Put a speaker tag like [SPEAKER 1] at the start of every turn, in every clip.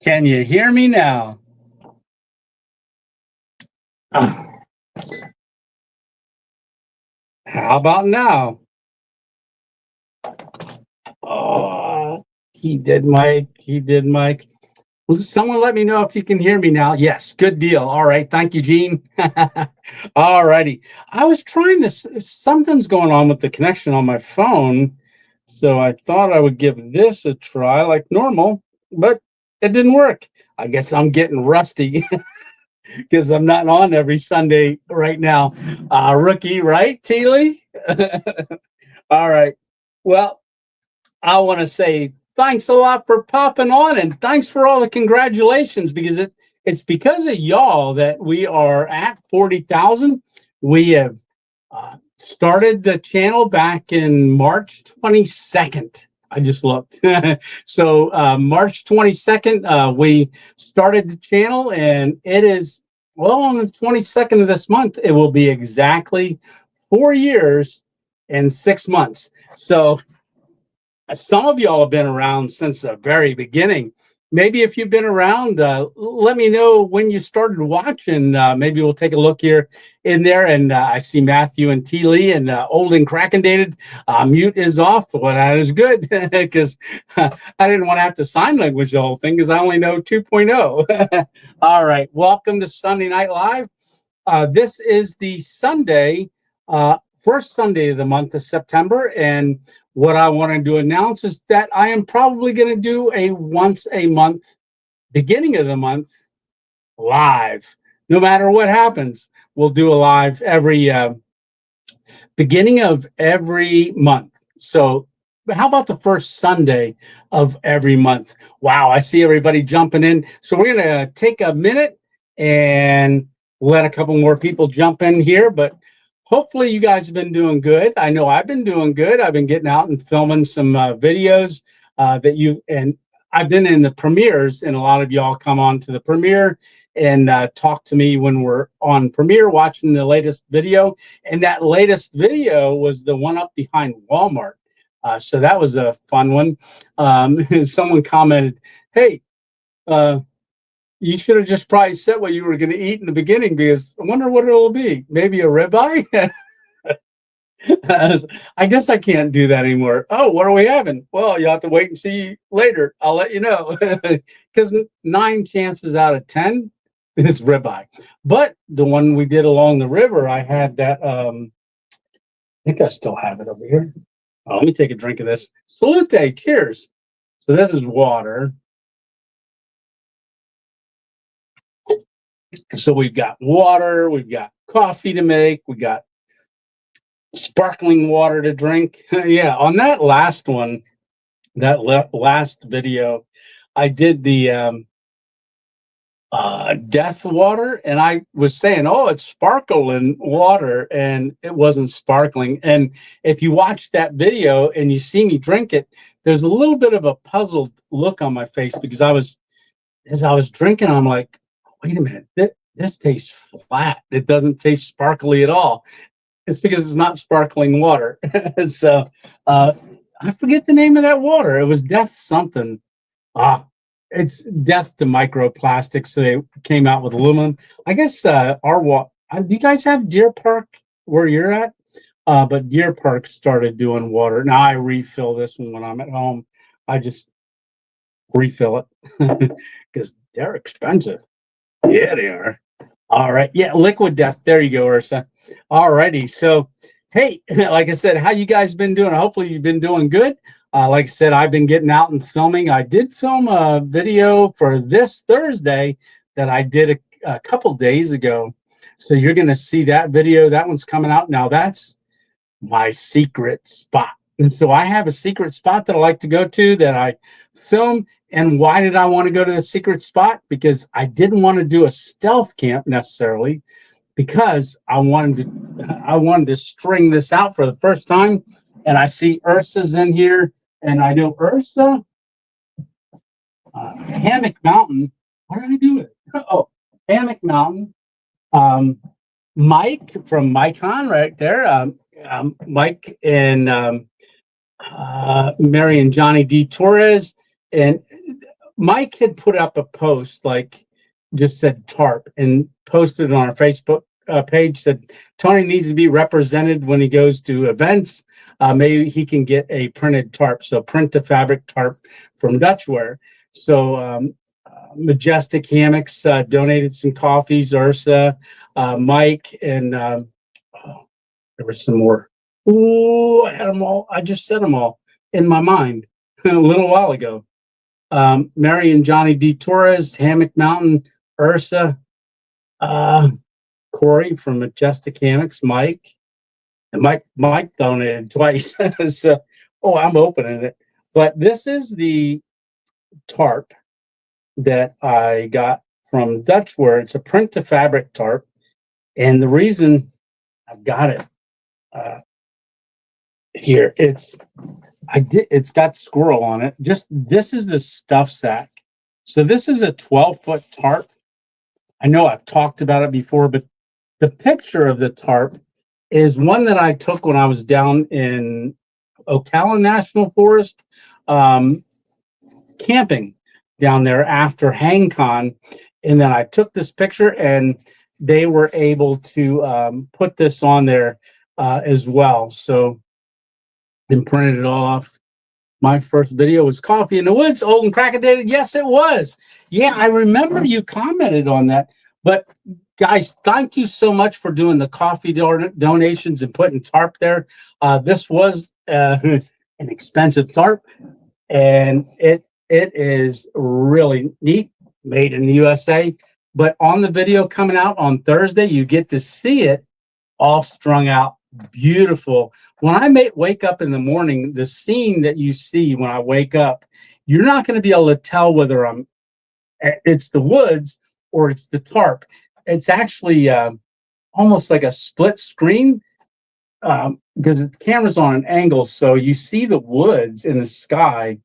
[SPEAKER 1] Can you hear me now? How about now? Oh, he did, Mike. He did, Mike. Will someone let me know if you can hear me now? Yes, good deal. All right. Thank you, Gene. All righty. I was trying this. Something's going on with the connection on my phone. So I thought I would give this a try like normal, but it didn't work. I guess I'm getting rusty because I'm not on every Sunday right now. Rookie, right, Teely? All right. Well, I want to say thanks a lot for popping on, and thanks for all the congratulations, because it's because of y'all that we are at 40,000. We have started the channel back in March 22nd. I just looked. So March 22nd, we started the channel, and it is, well, on the 22nd of this month, it will be exactly 4 years and 6 months. So some of y'all have been around since the very beginning. Maybe if you've been around, let me know when you started watching. Maybe we'll take a look here in there. And I see Matthew and T. Lee and Old and Crackendated. Mute is off. Well, that is good, because I didn't want to have to sign language the whole thing, because I only know 2.0. All right. Welcome to Sunday Night Live. This is the Sunday, first Sunday of the month of September. And what I wanted to announce is that I am probably going to do a once a month, beginning of the month, live. No matter what happens, we'll do a live every beginning of every month. So how about the first Sunday of every month? Wow, I see everybody jumping in. So we're going to take a minute and let a couple more people jump in here, but hopefully you guys have been doing good. I know I've been doing good. I've been getting out and filming some videos and I've been in the premieres, and a lot of y'all come on to the premiere and talk to me when we're on premiere watching the latest video. And that latest video was the one up behind Walmart. So that was a fun one. Someone commented, hey, you should have just probably said what you were going to eat in the beginning, because I wonder what it'll be. Maybe a ribeye? I guess I can't do that anymore. Oh, what are we having? Well, you'll have to wait and see later. I'll let you know. Because 9 chances out of 10, it's ribeye. But the one we did along the river, I had that. I think I still have it over here. Oh, let me take a drink of this. Salute. Cheers. So this is water. So we've got water, we've got coffee to make, we got sparkling water to drink. Yeah, on that last one, that last video, I did the death water, and I was saying, oh, it's sparkling water, and it wasn't sparkling. And if you watch that video and you see me drink it, there's a little bit of a puzzled look on my face, because as I was drinking, I'm like, wait a minute, this tastes flat. It doesn't taste sparkly at all. It's because it's not sparkling water. So I forget the name of that water. It was Death something. It's Death to Microplastics. So they came out with aluminum. I guess our water. Do you guys have Deer Park where you're at? But Deer Park started doing water. Now I refill this one when I'm at home. I just refill it because they're expensive. Yeah, they are. All right. Yeah, Liquid Death. There you go, Ursa. All righty. So, hey, like I said, how you guys been doing? Hopefully you've been doing good. Like I said, I've been getting out and filming. I did film a video for this Thursday that I did a couple days ago. So you're going to see that video. That one's coming out. Now, that's my secret spot. And so I have a secret spot that I like to go to that I film. And why did I want to go to the secret spot? Because I didn't want to do a stealth camp necessarily, because I wanted to string this out for the first time. And I see Ursa's in here, and I know Ursa, Hammock Mountain. What did I do with it? Oh, Hammock Mountain. Mike from Micon right there. Mike and Mary and Johnny D. Torres. And Mike had put up a post, like just said Tarp, and posted it on our Facebook page, said Tony needs to be represented when he goes to events. Maybe he can get a printed tarp. So print to fabric tarp from Dutchware. So Majestic Hammocks donated some coffees, Ursa, Mike, and oh, there was some more. Ooh, I had them all. I just said them all in my mind a little while ago. Mary and Johnny D. Torres, Hammock Mountain, Ursa, Corey from Majestic Hammocks, Mike, and Mike donated twice. So, oh, I'm opening it. But this is the tarp that I got from Dutchware. It's a print to fabric tarp, and the reason I've got it here, it's got Squirrel on it. Just this is the stuff sack. So this is a 12-foot tarp. I know I've talked about it before, but the picture of the tarp is one that I took when I was down in Ocala National Forest, camping down there after HangCon. And then I took this picture, and they were able to put this on there as well. So then printed it all off. My first video was Coffee in the Woods, old and crackadated. Yes, it was. Yeah, I remember you commented on that. But guys, thank you so much for doing the coffee donations and putting tarp there. This was an expensive tarp, and it is really neat, made in the USA. But on the video coming out on Thursday, you get to see it all strung out. Beautiful. When I wake up in the morning, the scene that you see when I wake up, you're not going to be able to tell whether it's the woods or it's the tarp. It's actually almost like a split screen because the camera's on an angle, so you see the woods in the sky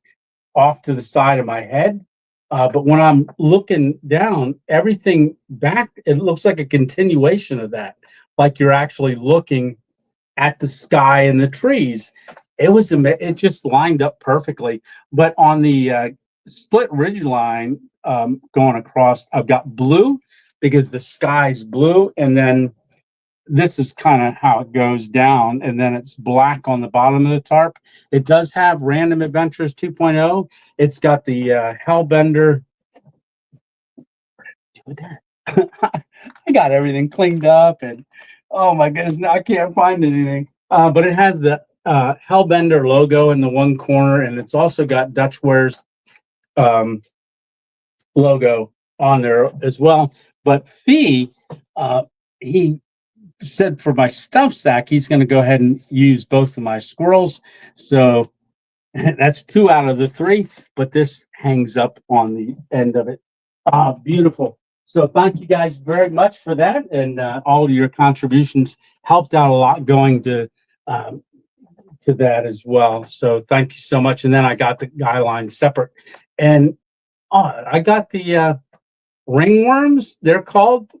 [SPEAKER 1] off to the side of my head. But when I'm looking down, everything back, it looks like a continuation of that, like you're actually looking at the sky and the trees. It just lined up perfectly. But on the split ridge line going across, I've got blue because the sky's blue, and then this is kind of how it goes down, and then it's black on the bottom of the tarp. It does have Random Adventures 2.0. It's got the Hellbender. I got everything cleaned up, and oh my goodness, I can't find anything. But it has the Hellbender logo in the one corner, and it's also got Dutchware's logo on there as well. But he said for my stuff sack, he's going to go ahead and use both of my squirrels. So that's 2 out of the 3, but this hangs up on the end of it. Beautiful. So thank you guys very much for that. And all of your contributions helped out a lot going to that as well. So thank you so much. And then I got the guy line separate. And I got the ringworms, they're called,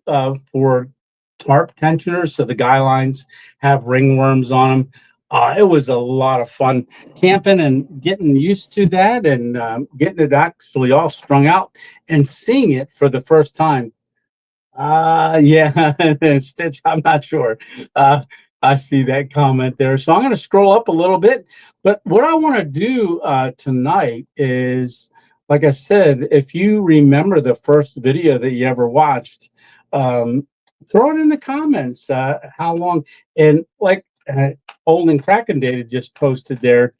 [SPEAKER 1] for tarp tensioners. So the guy lines have ringworms on them. It was a lot of fun camping and getting used to that, and getting it actually all strung out and seeing it for the first time. Yeah, Stitch, I'm not sure. I see that comment there. So I'm going to scroll up a little bit. But what I want to do tonight is, like I said, if you remember the first video that you ever watched, throw it in the comments how long. And like Old and Kraken Data just posted there,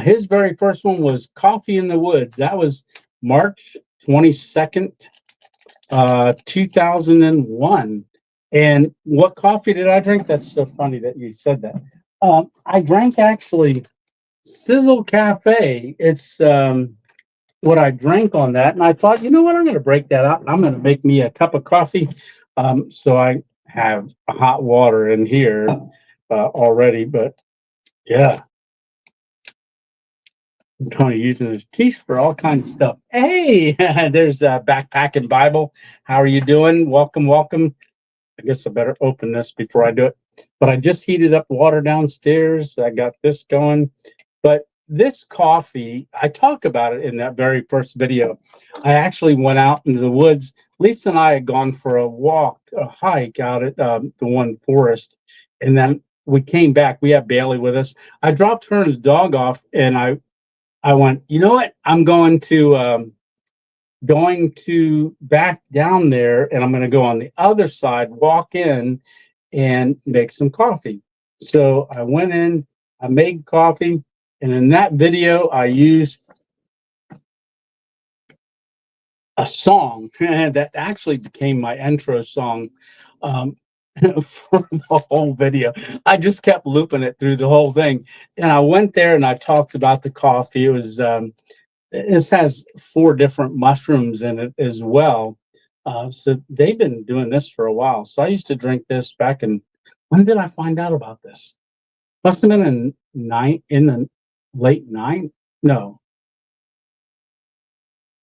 [SPEAKER 1] his very first one was Coffee in the Woods. That was March 22nd, 2001. And what coffee did I drink? That's so funny that you said that. I drank actually Sizzle Cafe. It's what I drank on that. And I thought, you know what? I'm going to break that out and I'm going to make me a cup of coffee. So I have hot water in here already, but yeah. I'm trying to use his teeth for all kinds of stuff. Hey, there's Backpacking Bible. How are you doing? Welcome, welcome. I guess I better open this before I do it. But I just heated up water downstairs. I got this going. But this coffee, I talk about it in that very first video. I actually went out into the woods. Lisa and I had gone for a walk, a hike out at the one forest, and then we came back. We had Bailey with us. I dropped her and the dog off, and I went, you know what? I'm going to back down there, and I'm going to go on the other side, walk in, and make some coffee. So I went in, I made coffee, and in that video, I used a song that actually became my intro song for the whole video. I just kept looping it through the whole thing. And I went there and I talked about the coffee. It was, this has 4 different mushrooms in it as well. So they've been doing this for a while. So I used to drink this back in, when did I find out about this? Must have been in the late nine. No,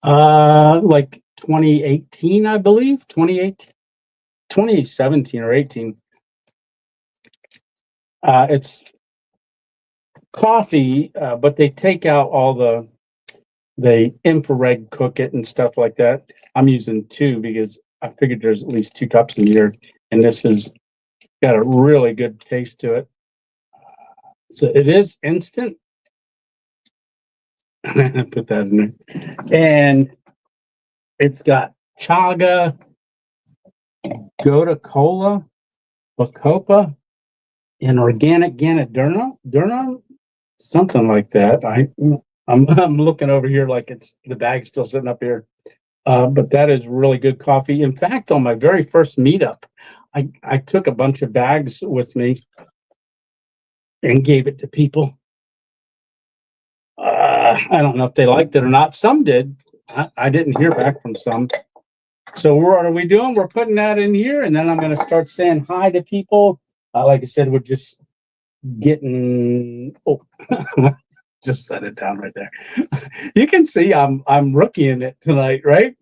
[SPEAKER 1] like 2018, I believe, 2017 or 18. It's coffee, but they take out all the infrared cook it and stuff like that. I'm using 2 because I figured there's at least 2 cups in here, and this has got a really good taste to it. So it is instant. Put that in there. And it's got chaga, Goda Cola, Bacopa, and organic Ganoderma, something like that. I'm looking over here like it's the bag's still sitting up here. But that is really good coffee. In fact, on my very first meetup, I took a bunch of bags with me and gave it to people. I don't know if they liked it or not. Some did. I didn't hear back from some. So what are we doing? We're putting that in here, and then I'm going to start saying hi to people. Like I said, we're just getting. Oh, just set it down right there. You can see I'm rookieing it tonight, right?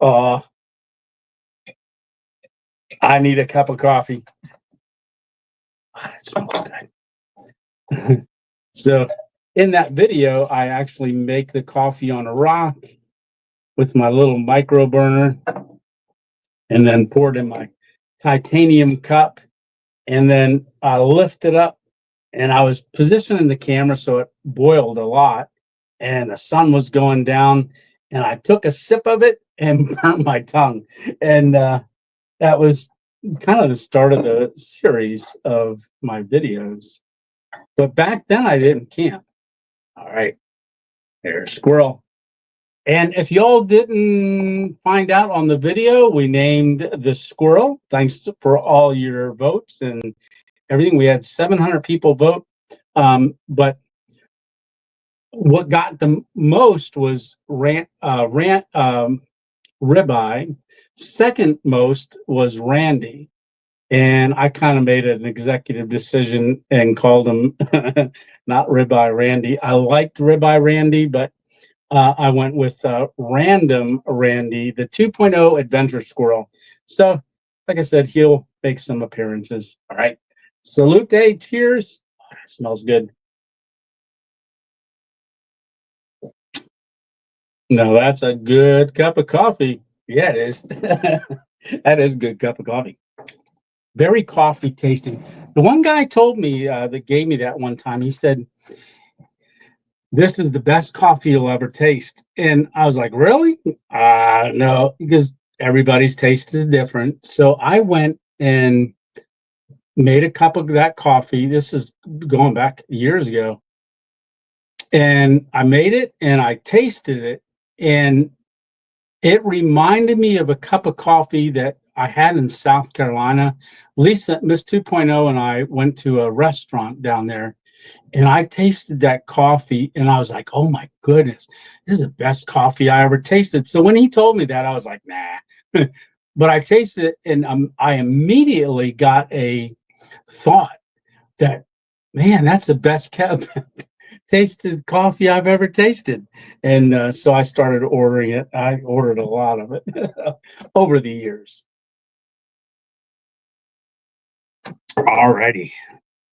[SPEAKER 1] I need a cup of coffee. It smells good. So in that video, I actually make the coffee on a rock with my little micro burner, and then pour it in my titanium cup, and then I lift it up, and I was positioning the camera so it boiled a lot, and the sun was going down, and I took a sip of it and burnt my tongue, and that was kind of the start of the series of my videos. But back then I didn't camp. All right, there's Squirrel. And if y'all didn't find out on the video, we named the Squirrel. Thanks for all your votes and everything. We had 700 people vote. But what got the most was Ribeye. Second most was Randy. And I kind of made an executive decision and called him not Ribeye Randy. I liked Ribeye Randy, but I went with Random Randy, the 2.0 Adventure Squirrel. So, like I said, he'll make some appearances. All right. Salute day. Cheers. Oh, smells good. No, that's a good cup of coffee. Yeah, it is. That is a good cup of coffee. Very coffee tasting. The one guy told me that gave me that one time, he said, "This is the best coffee you'll ever taste." And I was like, really? No, because everybody's taste is different. So I went and made a cup of that coffee. This is going back years ago. And I made it and I tasted it. And it reminded me of a cup of coffee that I had in South Carolina. Lisa, Miss 2.0, and I went to a restaurant down there, and I tasted that coffee, and I was like, oh my goodness, this is the best coffee I ever tasted. So when he told me that, I was like, nah. But I tasted it, and I immediately got a thought that, man, that's the best tasted coffee I've ever tasted. And so I started ordering it. I ordered a lot of it over the years. All righty.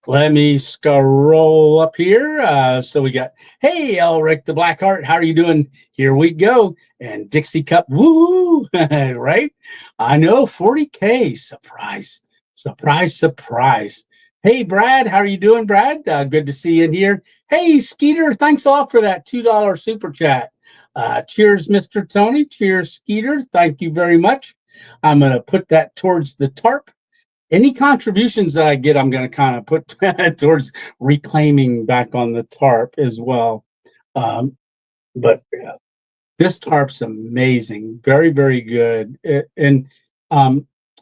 [SPEAKER 1] Let me scroll up here. So we got, hey, Elric the Blackheart, how are you doing? Here we go. And Dixie Cup, woo, right? I know, 40K, surprise, surprise, surprise. Hey, Brad, how are you doing, Brad? Good to see you in here. Hey, Skeeter, thanks a lot for that $2 super chat. Cheers, Mr. Tony. Cheers, Skeeter. Thank you very much. I'm going to put that towards the tarp. Any contributions that I get, I'm going to kind of put towards reclaiming back on the tarp as well. But this tarp's amazing, very, very good.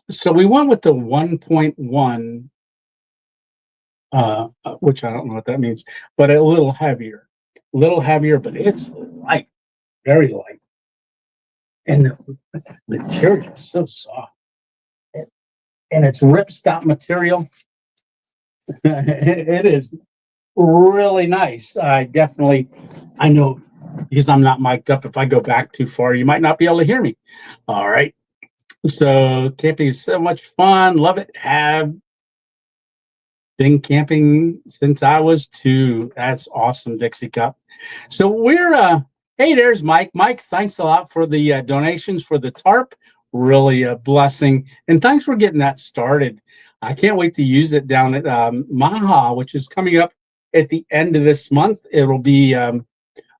[SPEAKER 1] So we went with the 1.1, which I don't know what that means, but a little heavier, but it's light, very light, and the material is so soft, and it's ripstop material. It is really nice. I know because I'm not mic'd up. If I go back too far, you might not be able to hear me. All right. So camping is so much fun. Love it. Have been camping since I was 2. That's awesome, Dixie Cup. So we're hey, there's Mike. Mike, thanks a lot for the donations for the tarp. Really a blessing. And thanks for getting that started. I can't wait to use it down at Maha, which is coming up at the end of this month. It'll be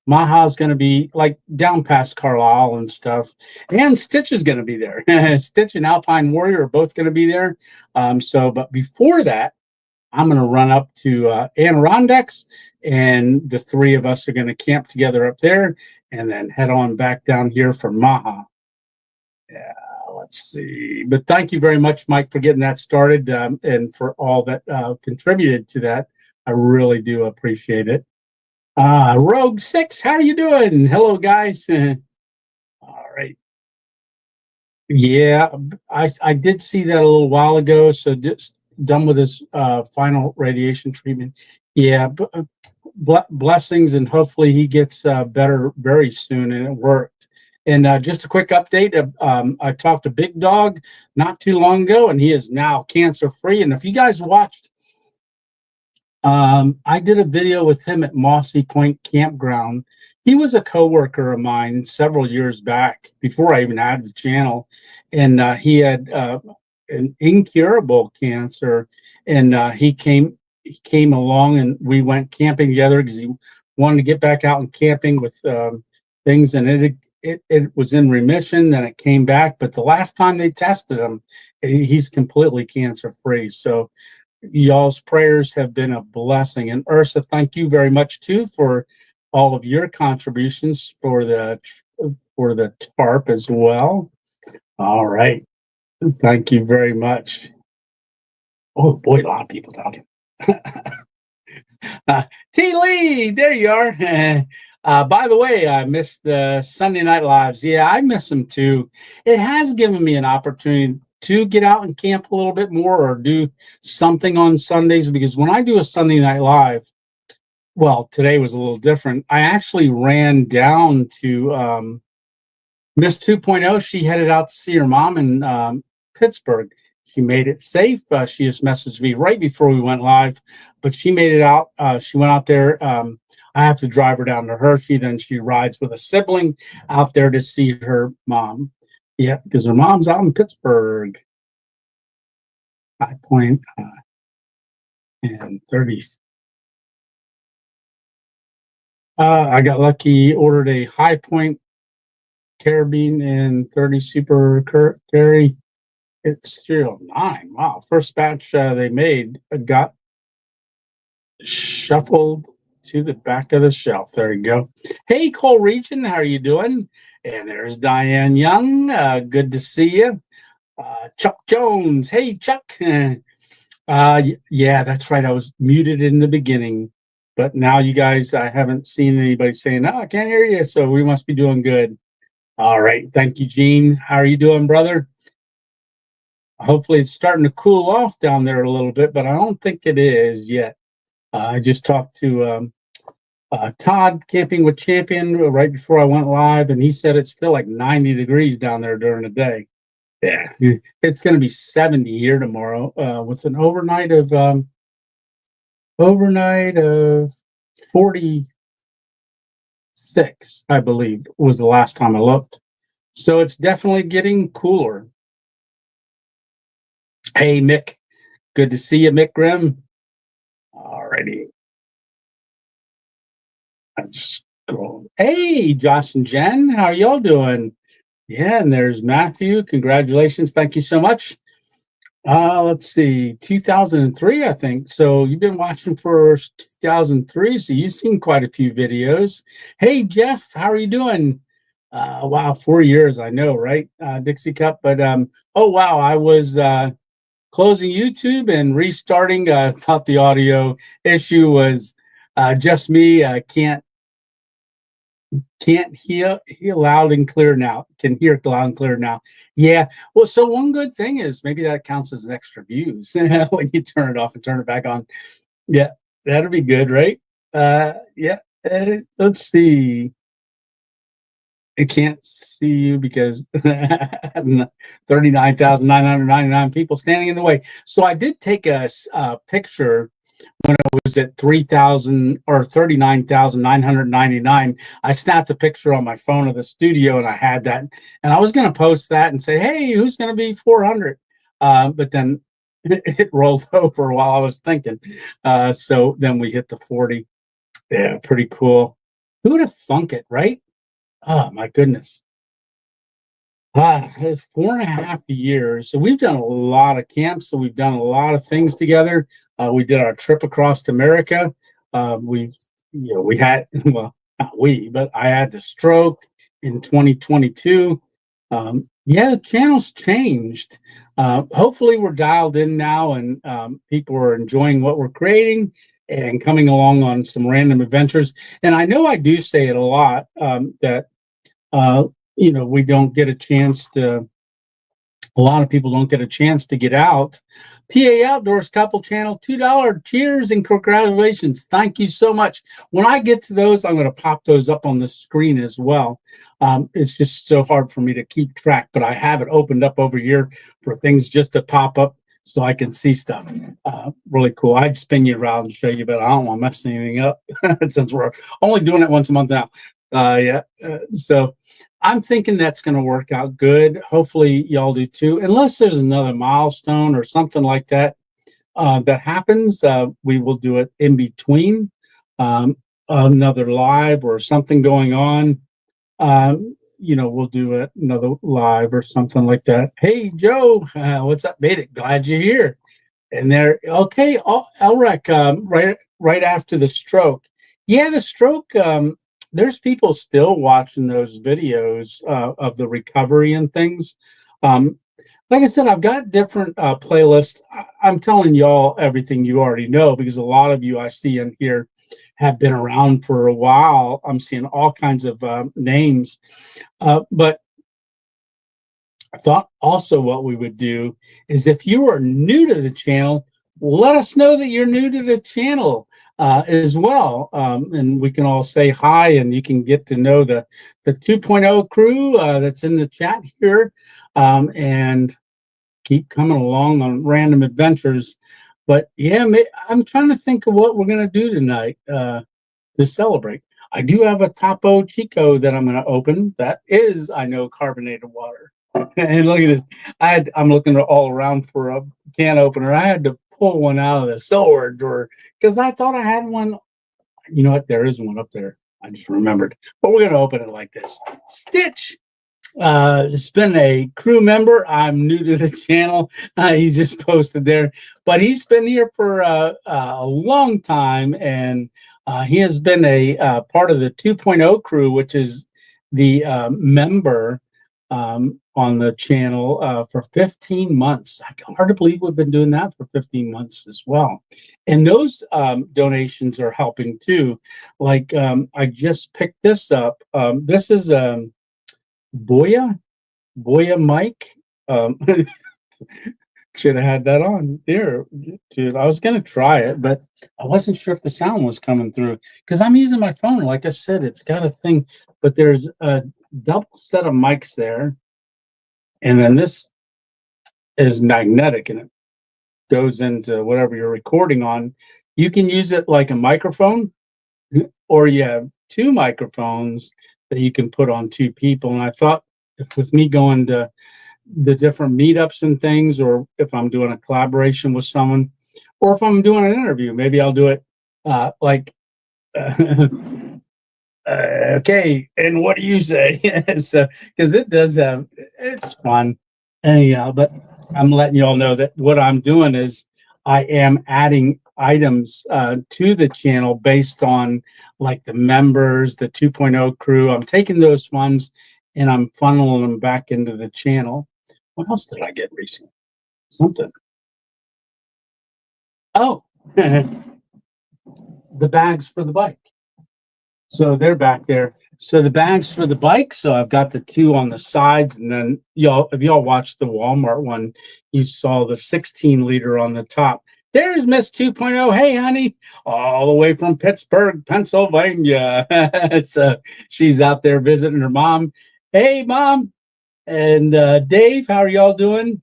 [SPEAKER 1] Maha's going to be like down past Carlisle and stuff. And Stitch is going to be there. Stitch and Alpine Warrior are both going to be there. But before that, I'm going to run up to Adirondacks, and the 3 of us are going to camp together up there and then head on back down here for Maha. Yeah, let's see. But thank you very much, Mike, for getting that started and for all that contributed to that. I really do appreciate it. Rogue 6, how are you doing? Hello, guys. All right. Yeah, I did see that a little while ago. So just done with his final radiation treatment. Yeah, blessings, and hopefully he gets better very soon, and it worked. And just a quick update, I talked to Big Dog not too long ago, and he is now cancer-free. And if you guys watched, I did a video with him at Mossy Point Campground. He was a coworker of mine several years back, before I even had the channel, and he had an incurable cancer, and he came along, and we went camping together because he wanted to get back out and camping with things, and it was in remission. Then it came back, but the last time they tested him, he's completely cancer free. So y'all's prayers have been a blessing. And Ursa, thank you very much too for all of your contributions for the tarp as well. All right, thank you very much. Oh boy, a lot of people talking. T. Lee, there you are. By the way, I missed the Sunday night lives. Yeah, I miss them too. It has given me an opportunity to get out and camp a little bit more or do something on Sundays, because when I do a Sunday night live, well, today was a little different. I actually ran down to Miss 2.0. She headed out to see her mom in Pittsburgh. She made it safe. She just messaged me right before we went live, but she made it out. She went out there. I have to drive her down to Hershey. Then she rides with a sibling out there to see her mom. Yeah, because her mom's out in Pittsburgh. High Point and 30s. I got lucky, ordered a High Point carabine and 30 super carry. It's serial 9. Wow, first batch they made got shuffled to the back of the shelf. There you go. Hey, Cole Region, how are you doing? And there's Diane Young. Good to see you. Chuck Jones. Hey, Chuck. Yeah, that's right. I was muted in the beginning, but now you guys, I haven't seen anybody saying, "Oh, I can't hear you." So we must be doing good. All right. Thank you, Gene. How are you doing, brother? Hopefully it's starting to cool off down there a little bit, but I don't think it is yet. I just talked to Todd, Camping with Champion, right before I went live, and he said it's still like 90 degrees down there during the day. Yeah, it's going to be 70 here tomorrow with an overnight of overnight of 46, I believe, was the last time I looked. So it's definitely getting cooler. Hey, Mick. Good to see you, Mick Grimm. Alrighty. I'm just scrolling. Hey, Josh and Jen. How are y'all doing? Yeah, and there's Matthew. Congratulations. Thank you so much. Let's see, 2003, I think. So you've been watching for 2003, so you've seen quite a few videos. Hey, Jeff, how are you doing? Wow, 4 years, I know, right? Dixie Cup, but oh wow, I was closing YouTube and restarting. Thought the audio issue was just me. Can't hear loud and clear now. Can hear it loud and clear now. Yeah. Well, so one good thing is maybe that counts as an extra views when you turn it off and turn it back on. Yeah, that'll be good, right? Yeah. Let's see. I can't see you because 39,999 people standing in the way. So I did take a picture when it was at 3,000 or 39,999. I snapped a picture on my phone of the studio and I had that. And I was going to post that and say, hey, who's going to be 400? But then it rolled over while I was thinking. So then we hit the 40. Yeah, pretty cool. Who would have thunk it, right? Oh, my goodness. 4.5 years. So we've done a lot of camps. So we've done a lot of things together. We did our trip across to America. We had, well, not we, but I had the stroke in 2022. Yeah, the channel's changed. Hopefully we're dialed in now and people are enjoying what we're creating and coming along on some random adventures. And I know I do say it a lot that uh, we don't get a chance to, a lot of people don't get a chance to get out. PA Outdoors Couple Channel, $2. Cheers and congratulations. Thank you so much. When I get to those, I'm going to pop those up on the screen as well. It's just so hard for me to keep track, but I have it opened up over here for things just to pop up so I can see stuff. Really cool. I'd spin you around and show you, but I don't want to mess anything up since we're only doing it once a month now. So I'm thinking that's going to work out good. Hopefully y'all do too, unless there's another milestone or something like that that happens. We will do it in between another live or something going on. We'll do another live or something like that. Hey, Joe, what's up, mate? Glad you're here. And there, okay, Elric, right after the stroke. Yeah, the stroke. There's people still watching those videos of the recovery and things. Like I said, I've got different playlists. I'm telling y'all everything you already know because a lot of you I see in here have been around for a while. I'm seeing all kinds of names, but I thought also what we would do is if you are new to the channel, let us know that you're new to the channel as well. And we can all say hi and you can get to know the 2.0 crew that's in the chat here and keep coming along on random adventures. But yeah, I'm trying to think of what we're going to do tonight to celebrate. I do have a Topo Chico that I'm going to open. That is, I know, carbonated water. And look at this. I'm looking all around for a can opener. I had to pull one out of the silver drawer because I thought I had one. You know what? There is one up there. I just remembered. But we're going to open it like this. Stitch. It's been a crew member. I'm new to the channel. He just posted there. But he's been here for a long time. And he has been a part of the 2.0 crew, which is the member on the channel for 15 months. I can hard to believe we've been doing that for 15 months as well. And those donations are helping too. Like I just picked this up. This is Boya Mike. Should have had that on there. Dude, I was gonna try it, but I wasn't sure if the sound was coming through because I'm using my phone. Like I said, it's got a thing, but there's a double set of mics there. And then this is magnetic and it goes into whatever you're recording on. You can use it like a microphone, or you have two microphones that you can put on two people. And I thought, if with me going to the different meetups and things, or if I'm doing a collaboration with someone, or if I'm doing an interview, maybe I'll do it like, okay, and what do you say? So, because it does have, it's fun. Anyhow, but I'm letting you all know that what I'm doing is I am adding items to the channel based on like the members, the 2.0 crew. I'm taking those funds and I'm funneling them back into the channel. What else did I get recently? Something. Oh, the bags for the bike. So they're back there. So the bags for the bike. So I've got the two on the sides, and then y'all, if y'all watched the Walmart one, you saw the 16-liter on the top. There's Miss 2.0. Hey, honey, all the way from Pittsburgh, Pennsylvania. So she's out there visiting her mom. Hey, mom. And Dave, how are y'all doing?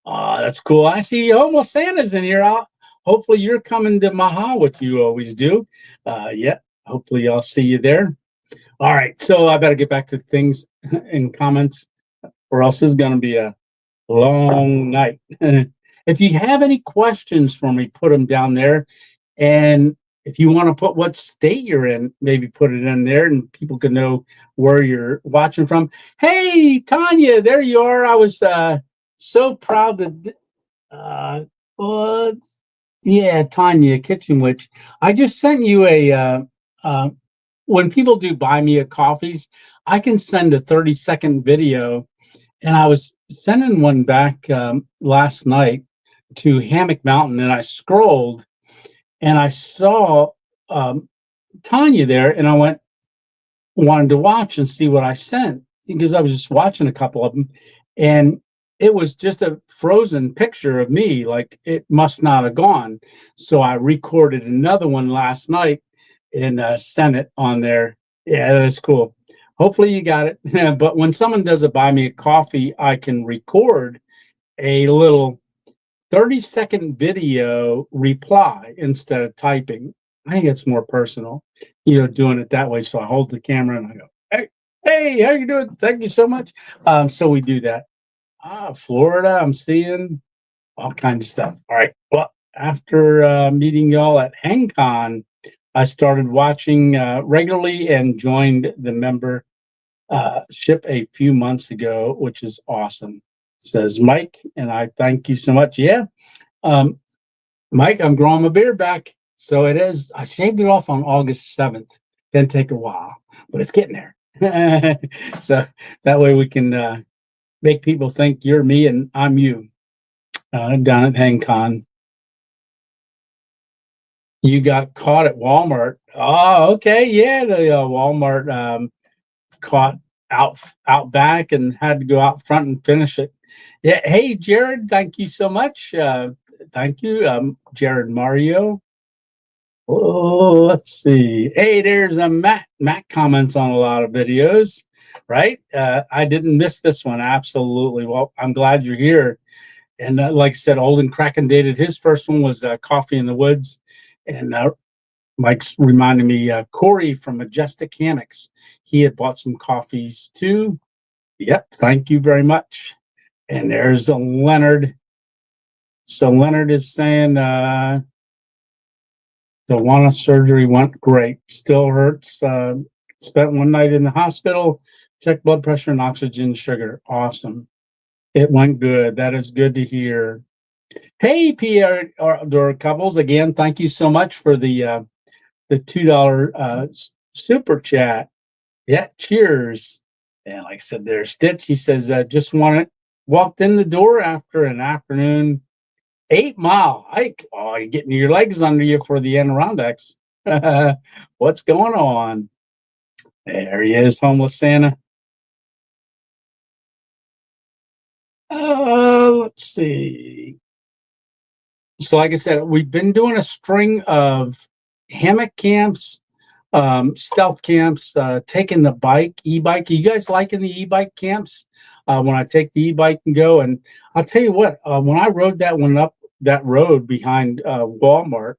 [SPEAKER 1] That's cool. I see almost Santa's in here. Hopefully you're coming to Maha, what you always do. Yeah, hopefully I'll see you there. All right, so I better get back to things in comments, or else it's going to be a long night. If you have any questions for me, put them down there. And if you want to put what state you're in, maybe put it in there and people can know where you're watching from. Hey, Tanya, there you are. I was so proud that, what? Yeah, Tanya, Kitchen Witch. I just sent you a, when people do buy me a coffees, I can send a 30-second video. And I was sending one back last night to Hammock Mountain, and I scrolled and I saw Tanya there, and I wanted to watch and see what I sent, because I was just watching a couple of them, and it was just a frozen picture of me, like it must not have gone. So I recorded another one last night and sent it on there. Yeah, that's cool. Hopefully you got it. But when someone does a buy me a coffee, I can record a little 30-second video reply instead of typing. I think it's more personal, doing it that way. So I hold the camera and I go, hey, how you doing? Thank you so much. So we do that. Florida, I'm seeing all kinds of stuff. All right. Well, after meeting y'all at HangCon, I started watching regularly and joined the membership a few months ago, which is awesome. Says Mike, and I thank you so much. Yeah. Mike, I'm growing my beard back. So it is. I shaved it off on August 7th. Didn't take a while, but it's getting there. So that way we can make people think you're me and I'm you down at HangCon. You got caught at Walmart. Oh, okay. Yeah, the Walmart caught out back and had to go out front and finish it. Yeah. Hey, Jared, thank you so much. Thank you, Jared Mario. Oh, let's see. Hey, there's a Matt. Matt comments on a lot of videos, right? I didn't miss this one. Absolutely. Well, I'm glad you're here. And like I said, Olden Kraken dated his first one was Coffee in the Woods. And Mike's reminded me, Corey from Majestic Hammocks. He had bought some coffees too. Yep. Thank you very much. And there's a Leonard. So Leonard is saying, the Wallace surgery went great. Still hurts. Spent one night in the hospital. Checked blood pressure and oxygen, sugar. Awesome. It went good. That is good to hear. Hey, Pierre Outdoor Couples. Again, thank you so much for the $2 super chat. Yeah, cheers. And like I said, there's Stitch. He says, just walked in the door after an afternoon 8-mile hike. Oh, you're getting your legs under you for the Adirondacks. What's going on? There he is, homeless Santa. Let's see. So like I said, we've been doing a string of hammock camps, stealth camps, taking the e-bike. Are you guys liking the e-bike camps? When I take the e-bike and go, and I'll tell you what, when I rode that one up that road behind Walmart,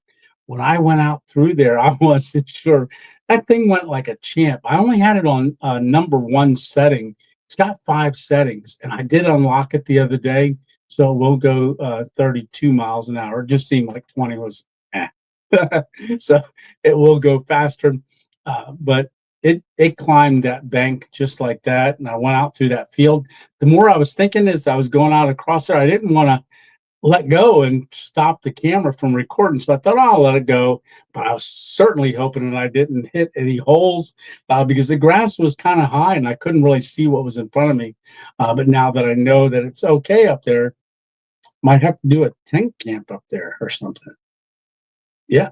[SPEAKER 1] when I went out through there, I wasn't sure. That thing went like a champ. I only had it on number one setting. It's got 5 settings, and I did unlock it the other day, so it will go 32 miles an hour. It just seemed like 20 was eh. So it will go faster. But it climbed that bank just like that, and I went out through that field. The more I was thinking as I was going out across there, I didn't want to let go and stop the camera from recording. So I thought, oh, I'll let it go. But I was certainly hoping that I didn't hit any holes because the grass was kind of high and I couldn't really see what was in front of me. But now that I know that it's okay up there, might have to do a tent camp up there or something. Yeah.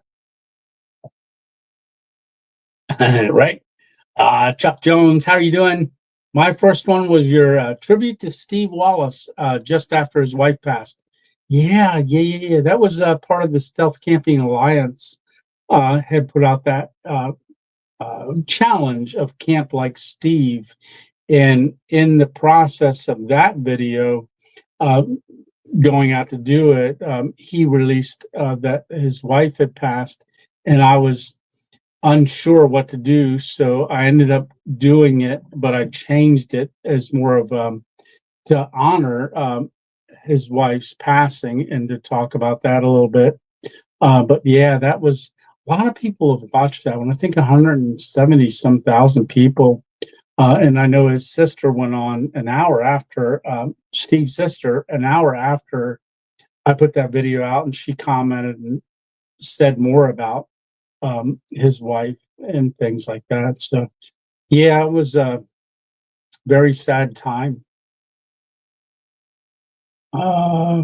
[SPEAKER 1] Right. Chuck Jones, how are you doing? My first one was your tribute to Steve Wallace just after his wife passed. Yeah. That was part of the Stealth Camping Alliance had put out that challenge of camp like Steve. And in the process of that video, uh, going out to do it, he released that his wife had passed, and I was unsure what to do, so I ended up doing it, but I changed it as more of to honor his wife's passing and to talk about that a little bit. But yeah, that was a lot of people have watched that one. I think 170 some thousand people. And I know his sister went on an hour after Steve's sister, an hour after I put that video out, and she commented and said more about his wife and things like that. So yeah, it was a very sad time. Uh,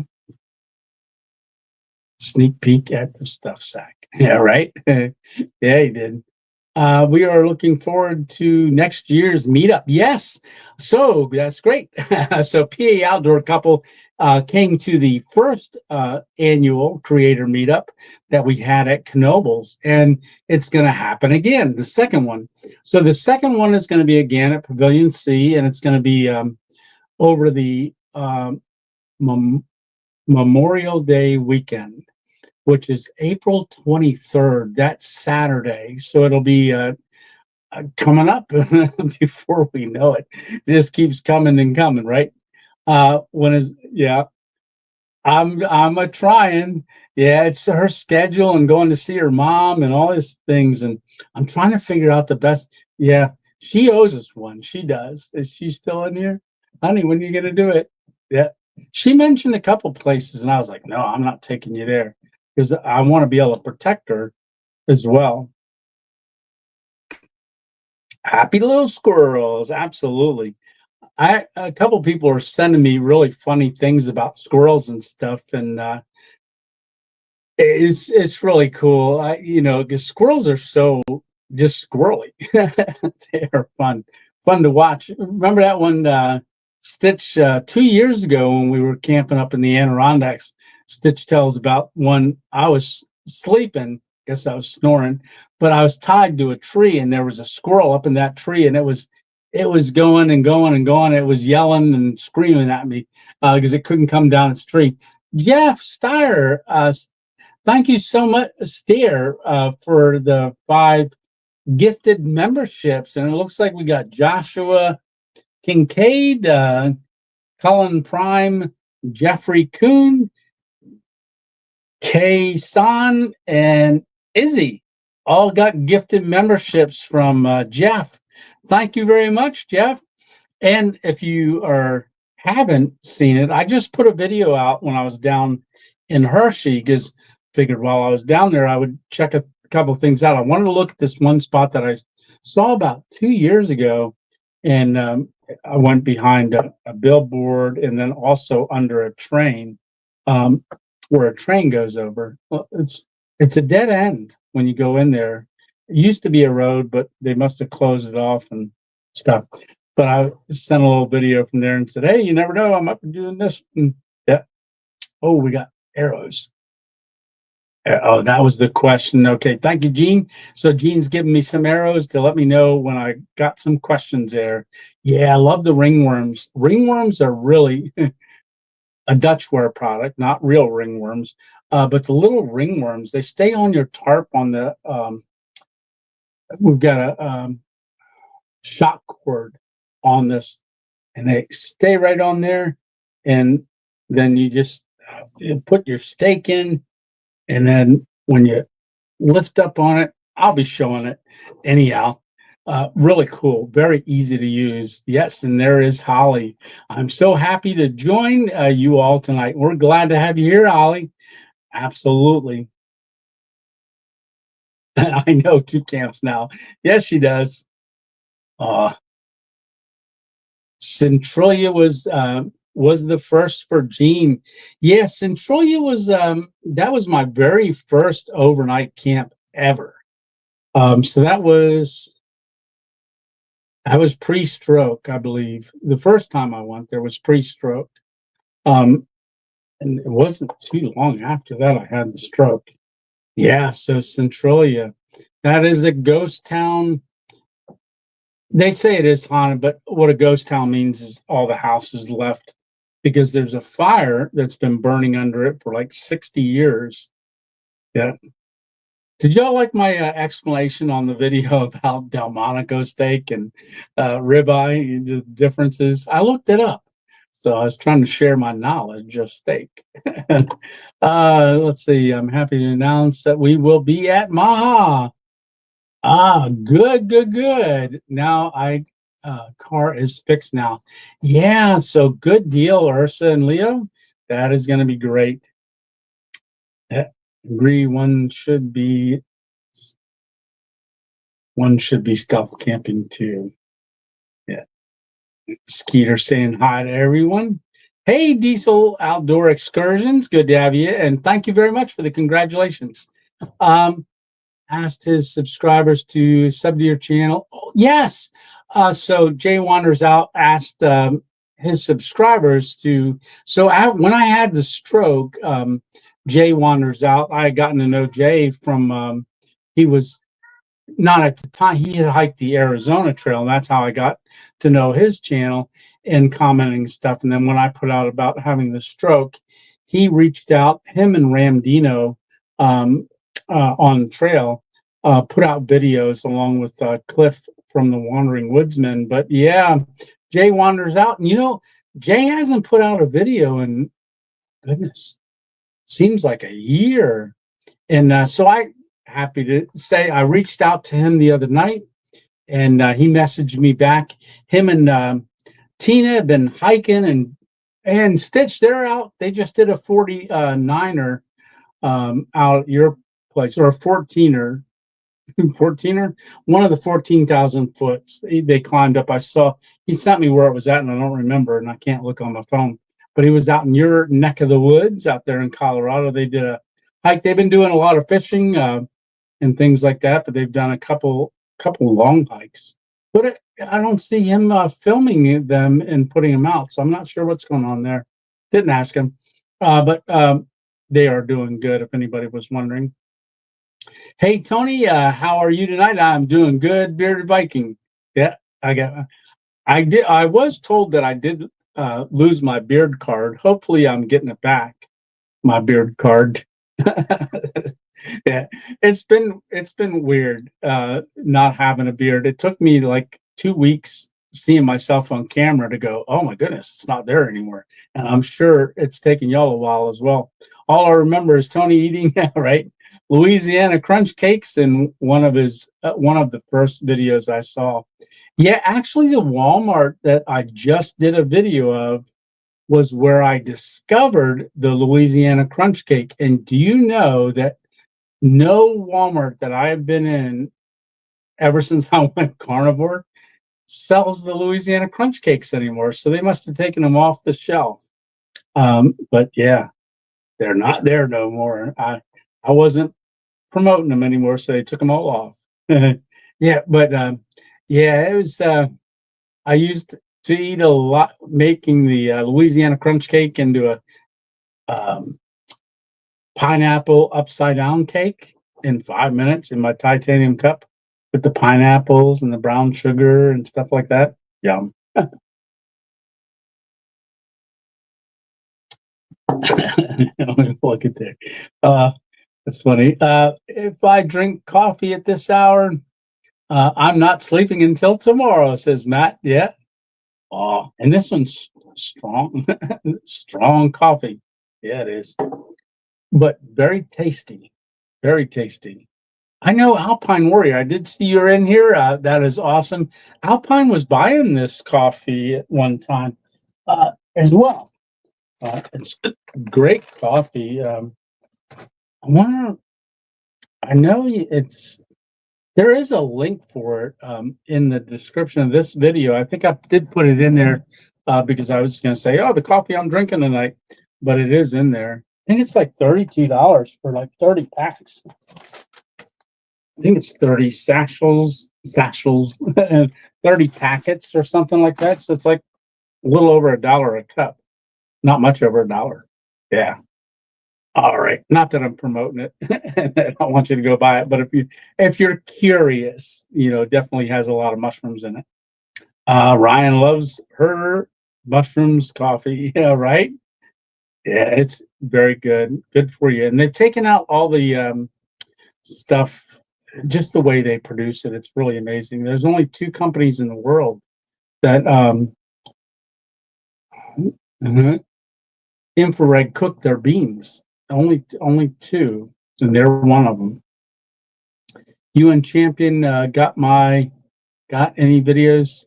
[SPEAKER 1] Sneak peek at the stuff sack. Yeah, right. Yeah, he did. We are looking forward to next year's meetup. Yes, so that's great. So PA Outdoor Couple came to the first annual creator meetup that we had at Knoebels, and it's going to happen again, the second one. So the second one is going to be again at Pavilion C, and it's going to be over the Memorial Day weekend, which is April 23rd, that's Saturday. So it'll be coming up before we know it. It just keeps coming and coming, right? Yeah, I'm a trying. Yeah, it's her schedule and going to see her mom and all these things. And I'm trying to figure out the best. Yeah, she owes us one. She does. Is she still in here? Honey, when are you going to do it? Yeah. She mentioned a couple places, and I was like, no, I'm not taking you there because I want to be able to protect her as well. Happy little squirrels. Absolutely. A couple people are sending me really funny things about squirrels and stuff, and it's really cool. Because squirrels are so just squirrely. They are fun to watch. Remember that one Stitch 2 years ago when we were camping up in the Adirondacks? Stitch tells about one. I was sleeping, guess I was snoring, but I was tied to a tree, and there was a squirrel up in that tree, and it was going and going and going. It was yelling and screaming at me because it couldn't come down its tree. Jeff Steyer, thank you so much, Steer, for the 5 gifted memberships. And it looks like we got Joshua Kincaid, Cullen Prime, Jeffrey Kuhn, Kay San, and Izzy all got gifted memberships from Jeff. Thank you very much, Jeff. And if you haven't seen it, I just put a video out when I was down in Hershey because figured while I was down there, I would check a couple of things out. I wanted to look at this one spot that I saw about 2 years ago, and I went behind a billboard and then also under a train where a train goes over. Well, it's a dead end when you go in there. It used to be a road, but they must have closed it off and stuff. But I sent a little video from there and said, hey, you never know, I'm up and doing this. And yeah. Oh, we got arrows. Oh, that was the question. Okay, thank you, Gene. So Gene's giving me some arrows to let me know when I got some questions there. Yeah, I love the ringworms. Ringworms are really a Dutchware product, not real ringworms, but the little ringworms, they stay on your tarp on the, we've got a shock cord on this, and they stay right on there. And then you just you put your stake in, and then when you lift up on it, I'll be showing it anyhow. Really cool, very easy to use. Yes, and there is Holly. I'm so happy to join you all tonight. We're glad to have you here, Holly. Absolutely. I know 2 camps now. Yes, she does. Centralia was the first for Gene. Yes, Centralia was that was my very first overnight camp ever. So that was pre-stroke, I believe. The first time I went there was pre-stroke. And it wasn't too long after that I had the stroke. Yeah, so Centralia, that is a ghost town. They say it is haunted, but what a ghost town means is all the houses left because there's a fire that's been burning under it for like 60 years. Yeah. Did y'all like my explanation on the video about Delmonico steak and ribeye, the differences? I looked it up. So I was trying to share my knowledge of steak. Let's see. I'm happy to announce that we will be at Maha. Good. Now car is fixed now. Yeah, so good deal, Ursa and Leo. That is going to be great. Agree. One should be stealth camping too. Yeah. Skeeter saying hi to everyone. Hey, Diesel Outdoor Excursions. Good to have you, and thank you very much for the congratulations. Asked his subscribers to sub to your channel. Oh, yes. So Jay Wanders Out asked his subscribers to. So when I had the stroke, Jay Wanders Out. I had gotten to know Jay from. He was not at the time. He had hiked the Arizona Trail, and that's how I got to know his channel and commenting stuff. And then when I put out about having the stroke, he reached out. Him and Ramdino. On the trail, put out videos along with Cliff from the Wandering Woodsman. But yeah, Jay Wanders Out. And Jay hasn't put out a video in, goodness, seems like a year. And so I happy to say I reached out to him the other night, and he messaged me back. Him and Tina have been hiking, and Stitch, they're out. They just did a 49er out at your place, or a 14er, one of the 14,000 foot. They climbed up. I saw he sent me where it was at, and I don't remember, and I can't look on my phone. But he was out in your neck of the woods, out there in Colorado. They did a hike. They've been doing a lot of fishing and things like that, but they've done a couple long hikes. But I don't see him filming them and putting them out, so I'm not sure what's going on there. Didn't ask him, but they are doing good. If anybody was wondering. Hey Tony, how are you tonight? I'm doing good, Bearded Viking. Yeah, I was told that I did lose my beard card. Hopefully I'm getting it back. My beard card. Yeah, it's been weird not having a beard. It took me like 2 weeks seeing myself on camera to go, oh my goodness, it's not there anymore. And I'm sure it's taken y'all a while as well. All I remember is Tony eating right Louisiana crunch cakes in one of the first videos I saw. Yeah, actually the Walmart that I just did a video of was where I discovered the Louisiana crunch cake. And do you know that no Walmart that I have been in ever since I went carnivore sells the Louisiana crunch cakes anymore? So they must have taken them off the shelf. But yeah, they're not there no more. I wasn't promoting them anymore, so they took them all off. Yeah, but yeah, it was. I used to eat a lot, making the Louisiana crunch cake into a pineapple upside down cake in 5 minutes in my titanium cup with the pineapples and the brown sugar and stuff like that. Yum. Look at there. That's funny. If I drink coffee at this hour, I'm not sleeping until tomorrow, says Matt. Yeah. Oh, and this one's strong, strong coffee. Yeah, it is. But very tasty. Very tasty. I know Alpine Warrior. I did see you're in here. That is awesome. Alpine was buying this coffee at one time as well. It's great coffee. I wonder. I know it's. There is a link for it in the description of this video. I think I did put it in there because I was going to say, "Oh, the coffee I'm drinking tonight," but it is in there. I think it's like $32 for like 30 packs. I think it's 30 satchels, 30 packets or something like that. So it's like a little over $1 a cup. Not much over $1. Yeah. All right. Not that I'm promoting it. I don't want you to go buy it, but if you're curious, definitely has a lot of mushrooms in it. Ryan loves her mushrooms coffee. Yeah, right. Yeah, it's very good. Good for you. And they've taken out all the stuff, just the way they produce it. It's really amazing. There's only 2 companies in the world that infrared cook their beans. Only 2, and they're one of them. You and Champion got any videos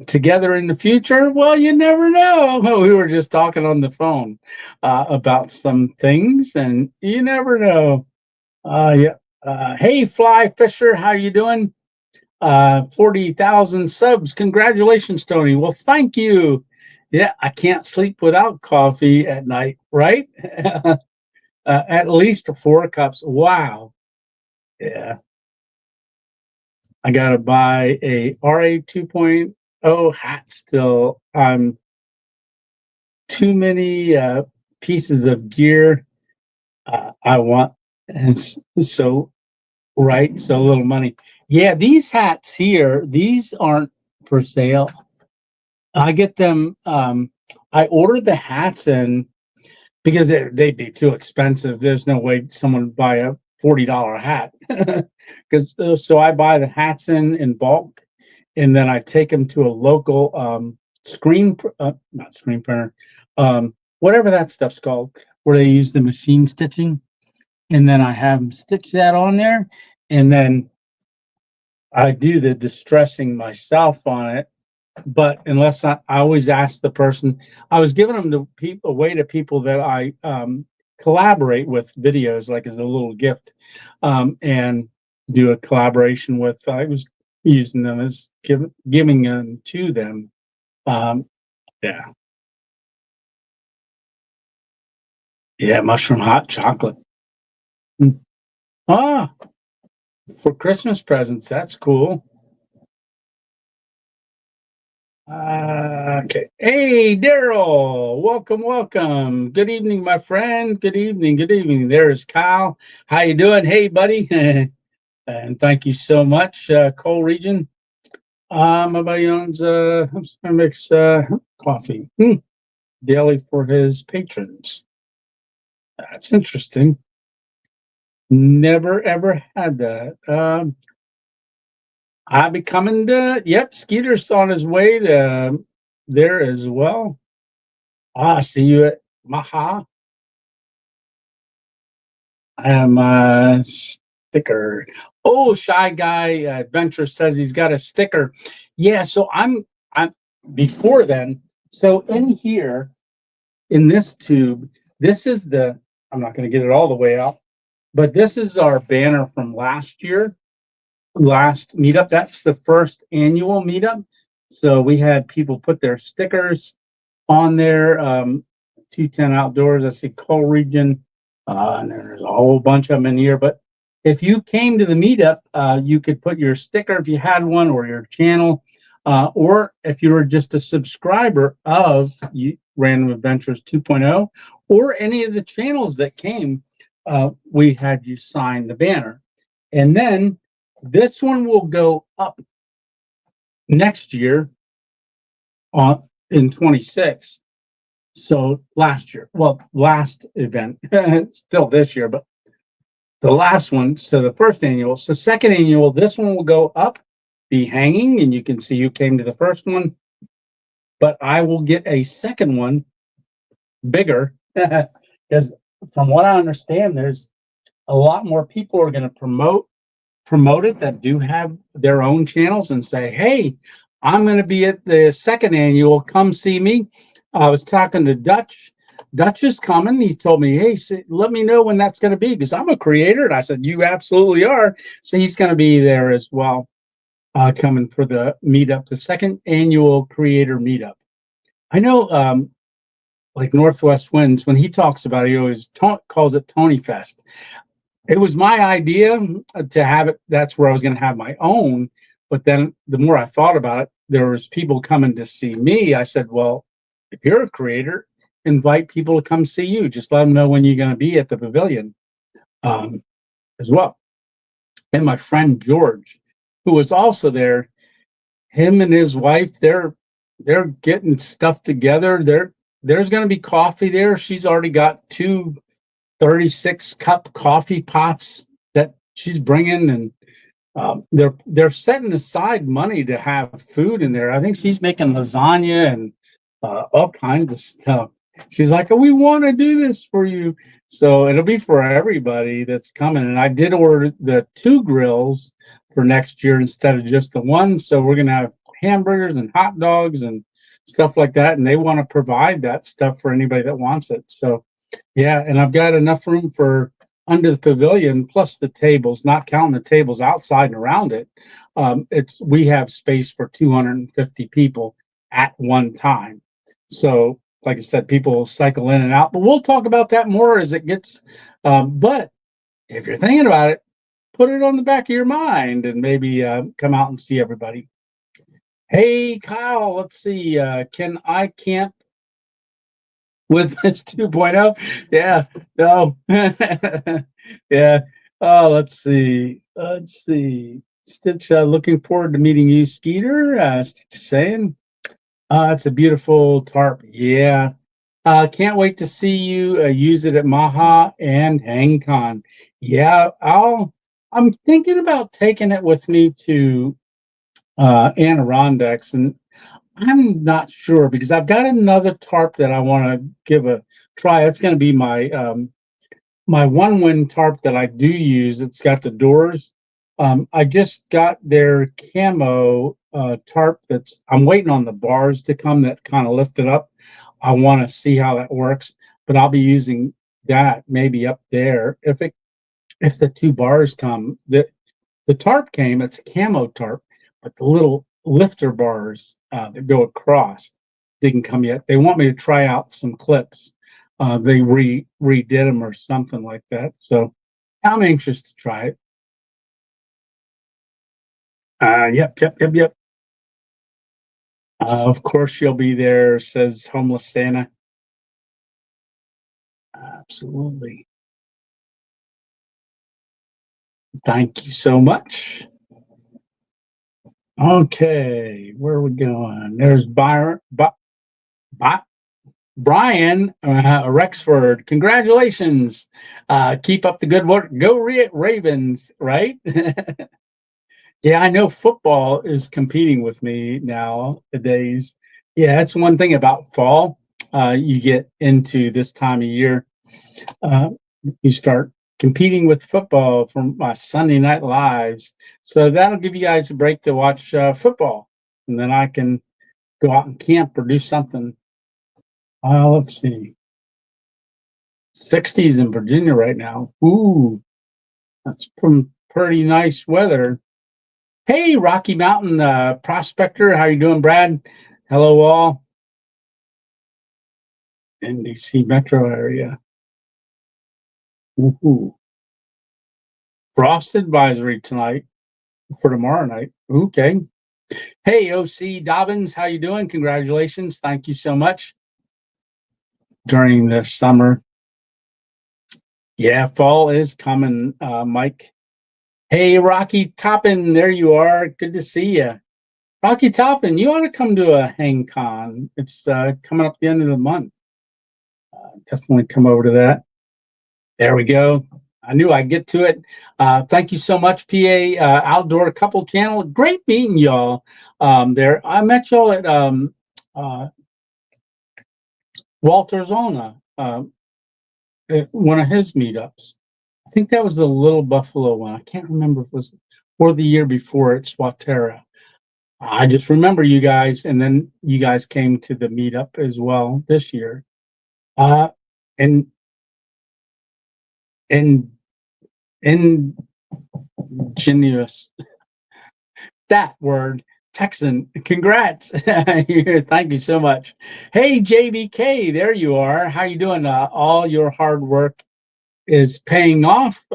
[SPEAKER 1] together in the future? Well, you never know. We were just talking on the phone about some things, and you never know. Yeah. Hey, Fly Fisher, how you doing? 40,000 subs. Congratulations, Tony. Well, thank you. Yeah, I can't sleep without coffee at night, right? At least 4 cups. Wow. Yeah. I got to buy a RA 2.0 hat still. Too many pieces of gear I want. And so, right. So little money. Yeah, these hats here, these aren't for sale. I get them. I ordered the hats in because they'd be too expensive. There's no way someone would buy a $40 hat. Because so I buy the hats in bulk, and then I take them to a local not screen printer, whatever that stuff's called, where they use the machine stitching, and then I have them stitch that on there, and then I do the distressing myself on it. But unless I always ask the person, I was giving them away to people that I collaborate with videos, like as a little gift, and do a collaboration with. I was using them as giving them to them. Yeah, yeah, mushroom hot chocolate. Ah, for Christmas presents, that's cool. Okay. Hey, Daryl. Welcome, welcome. Good evening, my friend. Good evening. Good evening. There's Kyle. How you doing? Hey, buddy. And thank you so much, Cole Region. My buddy owns makes coffee daily for his patrons. That's interesting. Never ever had that. I'll be coming to. Yep, Skeeter's on his way to there as well. See you at Maha. I am a sticker. Oh, Shy Guy Adventure says he's got a sticker. Yeah, so I'm before then. So in here, in this tube, this is I'm not going to get it all the way out, but this is our banner from last meetup. That's the first annual meetup. So we had people put their stickers on there. 210 Outdoors. I see Coal Region. And there's a whole bunch of them in here. But if you came to the meetup, you could put your sticker if you had one, or your channel, or if you were just a subscriber of Random Adventures 2.0, or any of the channels that came, we had you sign the banner. And then this one will go up next year in 26. So last year, well, last event, still this year, but the last one, so the first annual, so second annual, this one will go up, be hanging, and you can see who came to the first one. But I will get a second one bigger because from what I understand, there's a lot more people are going to promote it that do have their own channels and say, hey, I'm going to be at the second annual. Come see me. I was talking to Dutch. Dutch is coming. He told me, hey, let me know when that's going to be because I'm a creator. And I said, you absolutely are. So he's going to be there as well, coming for the meetup, the second annual creator meetup. I know, like Northwest Winds, when he talks about it, he always calls it Tony Fest. It was my idea to have it. That's where I was going to have my own. But then the more I thought about it, there was people coming to see me. I said, well, if you're a creator, invite people to come see you. Just let them know when you're going to be at the pavilion as well. And my friend George, who was also there, him and his wife, they're getting stuff together. There's going to be coffee there. She's already got two 36-cup coffee pots that she's bringing, and they're setting aside money to have food in there. I think she's making lasagna and all kinds of stuff. She's like, oh, we want to do this for you. So it'll be for everybody that's coming. And I did order the 2 grills for next year instead of just the one. So we're going to have hamburgers and hot dogs and stuff like that. And they want to provide that stuff for anybody that wants it. So yeah, and I've got enough room for under the pavilion, plus the tables, not counting the tables outside and around it. We have space for 250 people at one time. So, like I said, people will cycle in and out, but we'll talk about that more as it gets. But if you're thinking about it, put it on the back of your mind and maybe come out and see everybody. Hey, Kyle, let's see. Can I camp with Mitch 2.0? Yeah, no. Yeah. Oh, let's see. Stitch, looking forward to meeting you, Skeeter. Stitch saying, it's a beautiful tarp. Yeah. Can't wait to see you use it at Maha and HangCon. Yeah, I'm thinking about taking it with me to Adirondacks, and I'm not sure because I've got another tarp that I want to give a try. It's going to be my my Onewind tarp that I do use. It's got the doors. I just got their Camo tarp. I'm waiting on the bars to come that kind of lift it up. I want to see how that works, but I'll be using that maybe up there if the 2 bars come. The tarp came. It's a Camo tarp, but the little lifter bars that go across didn't come yet. They want me to try out some clips. They redid them or something like that. So I'm anxious to try it. Yep. Of course you'll be there, says Homeless Santa. Absolutely. Thank you so much. Okay, where are we going? There's Brian Rexford. Congratulations. Keep up the good work. Go Ravens, right? Yeah, I know football is competing with me nowadays. Yeah, that's one thing about fall. You get into this time of year, you start competing with football from my Sunday night lives. So that'll give you guys a break to watch football, and then I can go out and camp or do something. Let's see. 60s in Virginia right now. Ooh, that's pretty nice weather. Hey, Rocky Mountain Prospector, how you doing, Brad? Hello, all. NDC metro area. Ooh. Frost advisory tonight for tomorrow night. Okay. Hey, OC Dobbins, how you doing? Congratulations. Thank you so much. During the summer. Yeah, fall is coming, Mike. Hey, Rocky Toppin, there you are. Good to see you. Rocky Toppin, you ought to come to a HangCon. It's coming up the end of the month. Definitely come over to that. There we go. I knew I'd get to it. Thank you so much, PA Outdoor Couple Channel. Great meeting y'all there. I met y'all at Walter Zona, at one of his meetups. I think that was the Little Buffalo one. I can't remember if it was or the year before at Swatera. I just remember you guys, and then you guys came to the meetup as well this year. And ingenious, that word, Texan. Congrats. Thank you so much. Hey, JBK, there you are. How you doing? All your hard work is paying off.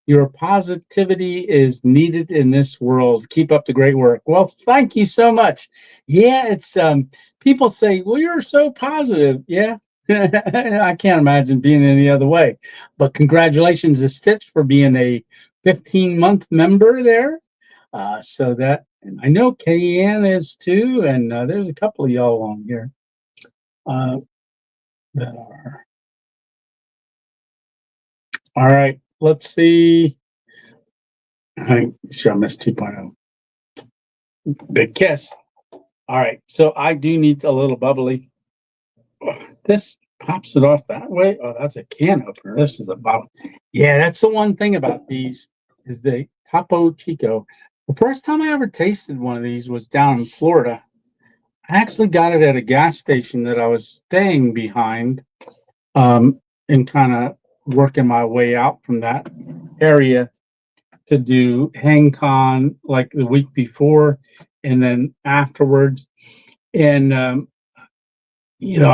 [SPEAKER 1] Your positivity is needed in this world. Keep up the great work. Well, thank you so much. Yeah, it's people say, well, you're so positive. Yeah. I can't imagine being any other way. But congratulations to Stitch for being a 15-month member there. So that, and I know Kayanne is too, and there's a couple of y'all on here that are. All right, let's see. I'm sure I missed 2.0. Big kiss. All right, so I do need a little bubbly. This pops it off that way. Oh, that's a can opener. This is a bottle. Yeah, that's the one thing about these is the Topo Chico. The first time I ever tasted one of these was down in Florida. I actually got it at a gas station that I was staying behind, and kind of working my way out from that area to do Hang Con like the week before and then afterwards. And I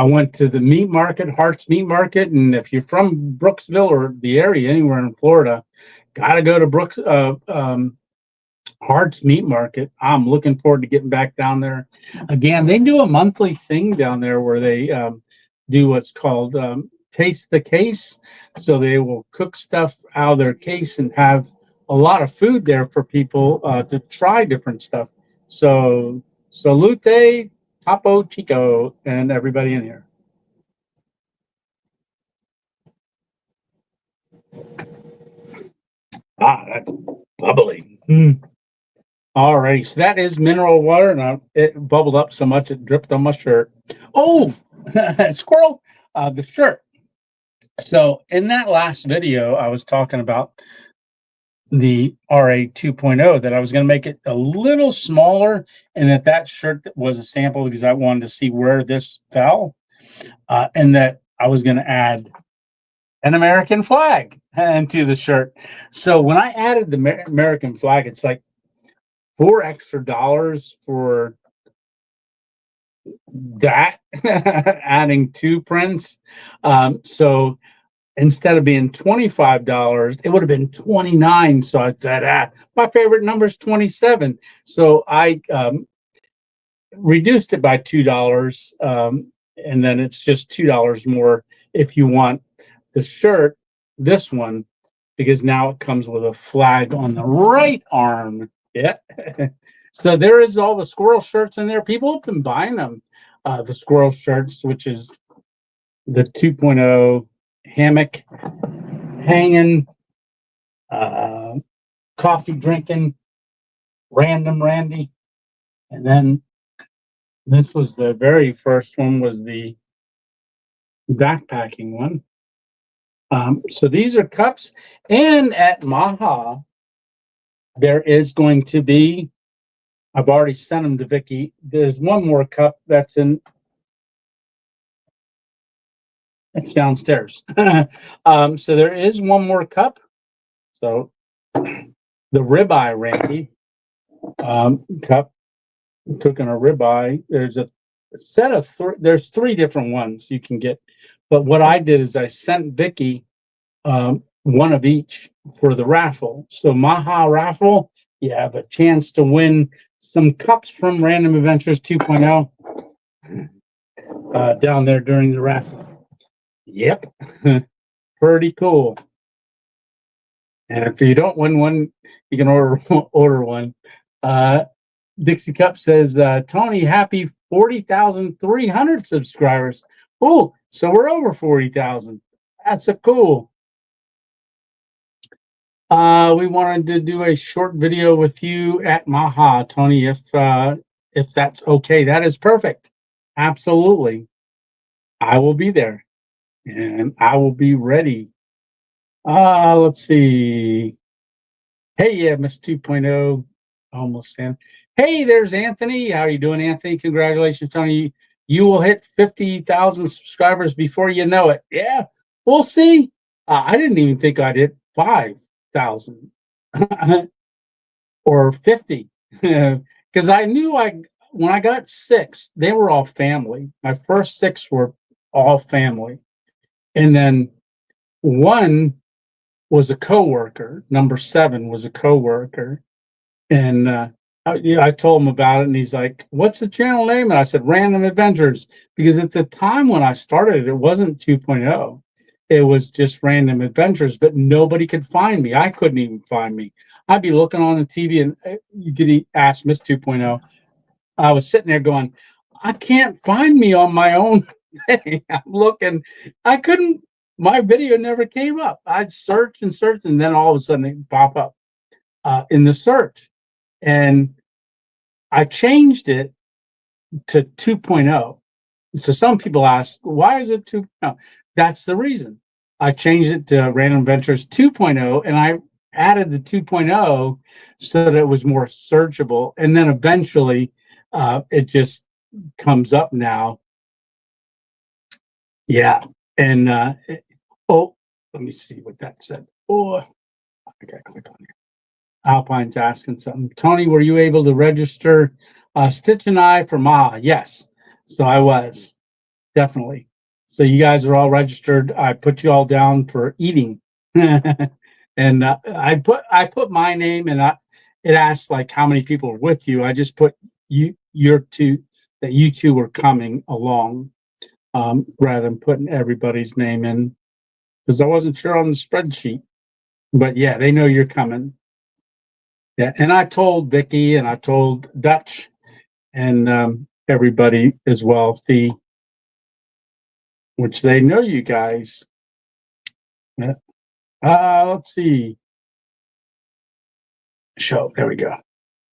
[SPEAKER 1] went to the meat market, Hart's Meat Market, and if you're from Brooksville or the area, anywhere in Florida, gotta go to Hart's Meat Market. I'm looking forward to getting back down there again. They do a monthly thing down there where they do what's called Taste the Case. So they will cook stuff out of their case and have a lot of food there for people to try different stuff. So salute, Topo Chico, and everybody in here. That's bubbly. All righty, so that is mineral water, and it bubbled up so much it dripped on my shirt. Oh, Squirrel, the shirt. So in that last video, I was talking about the RA 2.0, that I was going to make it a little smaller, and that shirt was a sample because I wanted to see where this fell, and that I was going to add an American flag into the shirt. So when I added the American flag, it's like $4 extra for that, adding 2 prints. So instead of being $25, it would have been $29. So I said, my favorite number is 27. So I reduced it by $2, and then it's just $2 more if you want the shirt, this one, because now it comes with a flag on the right arm. Yeah. So there is all the Squirrel shirts in there. People have been buying them, the Squirrel shirts, which is the 2.0 hammock, hanging, coffee drinking, random Randy. And then this was the very first one, was the backpacking one. So these are cups. And at Maha, there is going to be, I've already sent them to Vicky. There's one more cup that's downstairs. So there is one more cup. So the ribeye Randy cup, cooking a ribeye. There's a set of there's 3 different ones you can get. But what I did is I sent Vicky one of each for the raffle. So Maha raffle, you have a chance to win some cups from Random Adventures 2.0 down there during the raffle. Yep. Pretty cool. And if you don't win one, you can order one. Dixie Cup says, Tony, happy 40,300 subscribers. Oh, so we're over 40,000. That's a cool. We wanted to do a short video with you at Maha, Tony, if that's okay. That is perfect. Absolutely. I will be there and I will be ready. Let's see. Hey, yeah, Miss 2.0, almost Sam. Hey, there's Anthony. How are you doing, Anthony? Congratulations, Tony. You will hit 50,000 subscribers before you know it. Yeah, we'll see. I didn't even think I'd hit 5,000 or 50 because I knew when I got 6, they were all family. My first 6 were all family. And then 1 was a coworker. Number 7 was a coworker, and I told him about it, and he's like, "What's the channel name?" And I said, "Random Adventures," because at the time when I started, it wasn't 2.0. It was just Random Adventures, but nobody could find me. I couldn't even find me. I'd be looking on the TV, and you could ask Miss 2.0. I was sitting there going, "I can't find me on my own thing." I'm looking, I couldn't. My video never came up. I'd search and search, and then all of a sudden it pop up in the search. And I changed it to 2.0. So some people ask, why is it 2.0? That's the reason. I changed it to Random Ventures 2.0, and I added the 2.0 so that it was more searchable. And then eventually it just comes up now. Yeah. And oh, let me see what that said. Oh, I gotta click on here. Alpine's asking something. Tony, were you able to register Stitch and I for Ma? Yes. So I was, definitely. So you guys are all registered. I put you all down for eating. And I put my name, and it asks like how many people are with you. I just put your two, that you two were coming along, rather than putting everybody's name in, because I wasn't sure on the spreadsheet. But yeah, they know you're coming. Yeah, and I told Vicky and I told Dutch and everybody as well, which they know you guys. Yeah. Let's see. Show. There we go.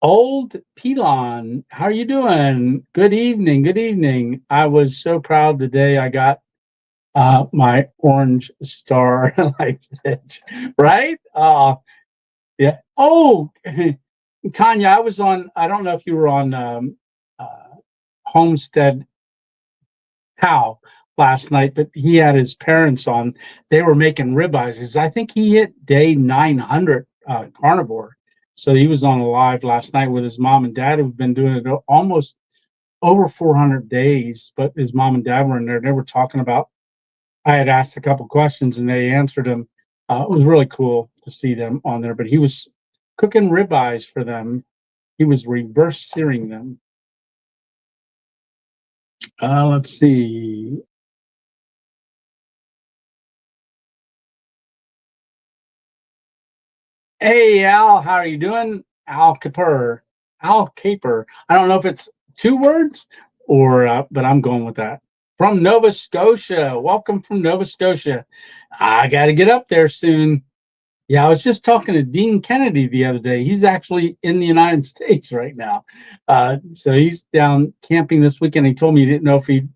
[SPEAKER 1] Old Pelon, how are you doing? Good evening. Good evening. I was so proud today. I got my orange star like Stitch, right? Yeah. Oh, Tanya, I was on. I don't know if you were on Homestead How last night, but he had his parents on. They were making ribeyes. I think he hit day 900 carnivore. So he was on a live last night with his mom and dad, who've been doing it almost over 400 days. But his mom and dad were in there. They were talking about. I had asked a couple questions and they answered them. It was really cool to see them on there. But he was cooking ribeyes for them. He was reverse searing them. Let's see. Hey Al, how are you doing? Al Caper. Al Caper. I don't know if it's 2 words or but I'm going with that. From Nova Scotia. Welcome from Nova Scotia. I got to get up there soon. Yeah, I was just talking to Dean Kennedy the other day. He's actually in the United States right now. So he's down camping this weekend. He told me he didn't know if he'd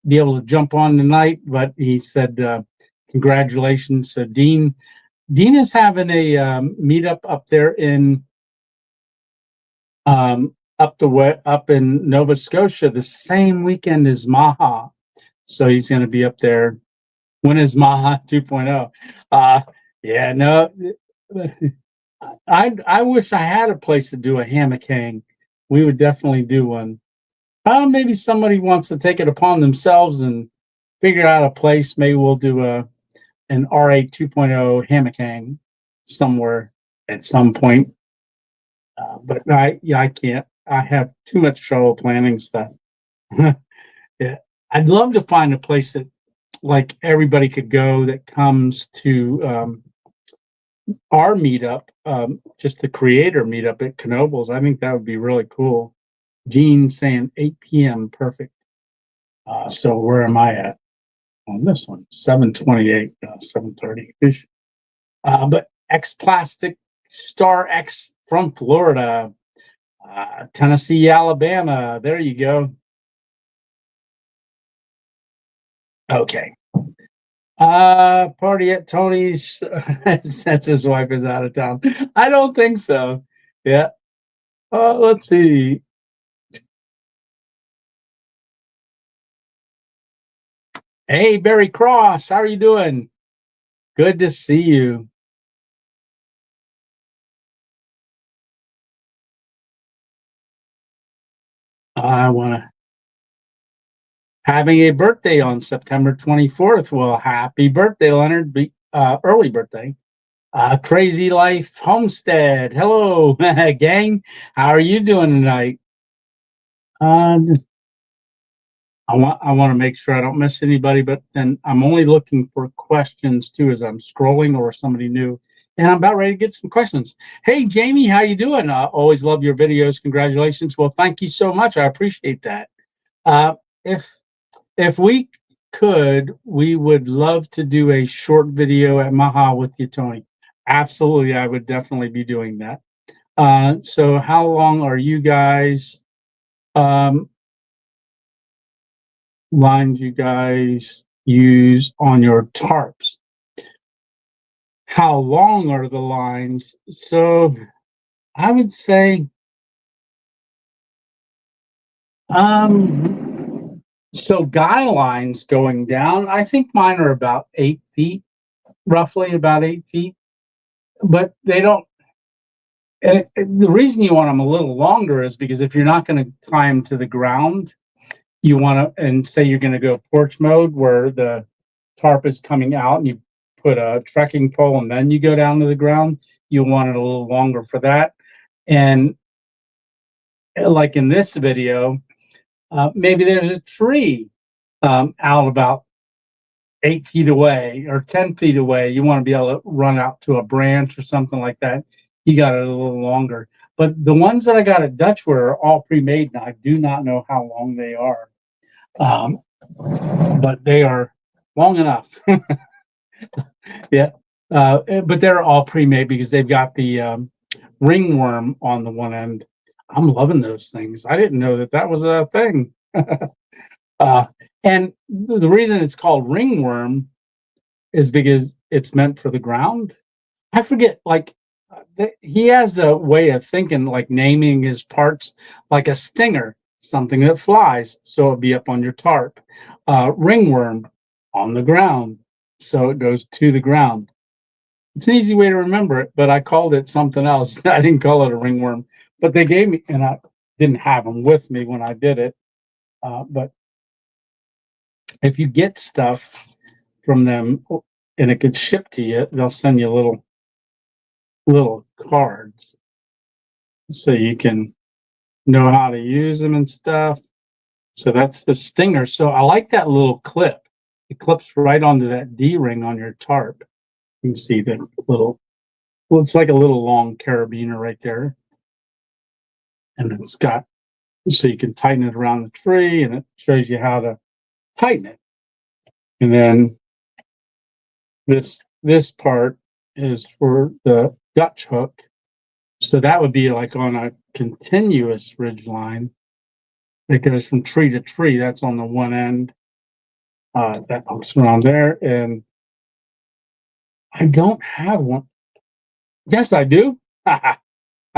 [SPEAKER 1] be able to jump on tonight, but he said congratulations. So Dean is having a meetup up there in up in Nova Scotia the same weekend as Maha. So he's going to be up there. When is Maha 2.0? Yeah, no, I wish I had a place to do a hammock hang. We would definitely do one. Maybe somebody wants to take it upon themselves and figure out a place. Maybe we'll do an R8 2.0 hammock hang somewhere at some point. But I can't. I have too much trouble planning stuff. Yeah, I'd love to find a place that like everybody could go that comes to our meetup, just the creator meetup at Knoebels. I think that would be really cool. Gene saying 8 p.m. Perfect. So where am I at? on this one. 728, 730. But X Plastic Star X from Florida, Tennessee, Alabama. There you go. Okay. Party at Tony's since his wife is out of town. I don't think so. Yeah. Let's see. Hey, Barry Cross, how are you doing? Good to see you. I want to having a birthday on September 24th. Well, happy birthday, Leonard. Early birthday. Crazy Life Homestead. Hello, gang. How are you doing tonight? I want to make sure I don't miss anybody, but then I'm only looking for questions too as I'm scrolling or somebody new. And I'm about ready to get some questions. Hey, Jamie, how you doing? Always love your videos. Congratulations. Well, thank you so much. I appreciate that. Uh, if we could, we would love to do a short video at Maha with you, Tony. Absolutely, I would definitely be doing that. So how long are you guys, lines you guys use on your tarps? How long are the lines? So I would say, so guy lines going down, I think mine are about 8 feet, roughly about 8 feet, but they don't. And the reason you want them a little longer is because if you're not going to tie them to the ground, you want to, and say you're going to go porch mode where the tarp is coming out and you put a trekking pole and then you go down to the ground, you want it a little longer for that. And like in this video, maybe there's a tree out about 8 feet away or 10 feet away. You want to be able to run out to a branch or something like that. You got it a little longer. But the ones that I got at Dutchware are all pre-made, and I do not know how long they are. But they are long enough. Yeah. But they're all pre-made because they've got the ringworm on the one end. I'm loving those things. I didn't know that that was a thing. And the reason it's called ringworm is because it's meant for the ground. I forget, like, he has a way of thinking, like naming his parts, like a stinger, something that flies, so it'll be up on your tarp. Ringworm, on the ground, so it goes to the ground. It's an easy way to remember it, but I called it something else. I didn't call it a ringworm, but they gave me, and I didn't have them with me when I did it. But if you get stuff from them and it gets shipped to you, they'll send you little cards so you can know how to use them and stuff. So that's the stinger. So I like that little clip. It clips right onto that D-ring on your tarp. You can see the little, well, it's like a little long carabiner right there. And it's got, so you can tighten it around the tree, and it shows you how to tighten it. And then this part is for the Dutch hook. So that would be like on a continuous ridge line that goes from tree to tree. That's on the one end. That hooks around there. And I don't have one. Yes, I do. I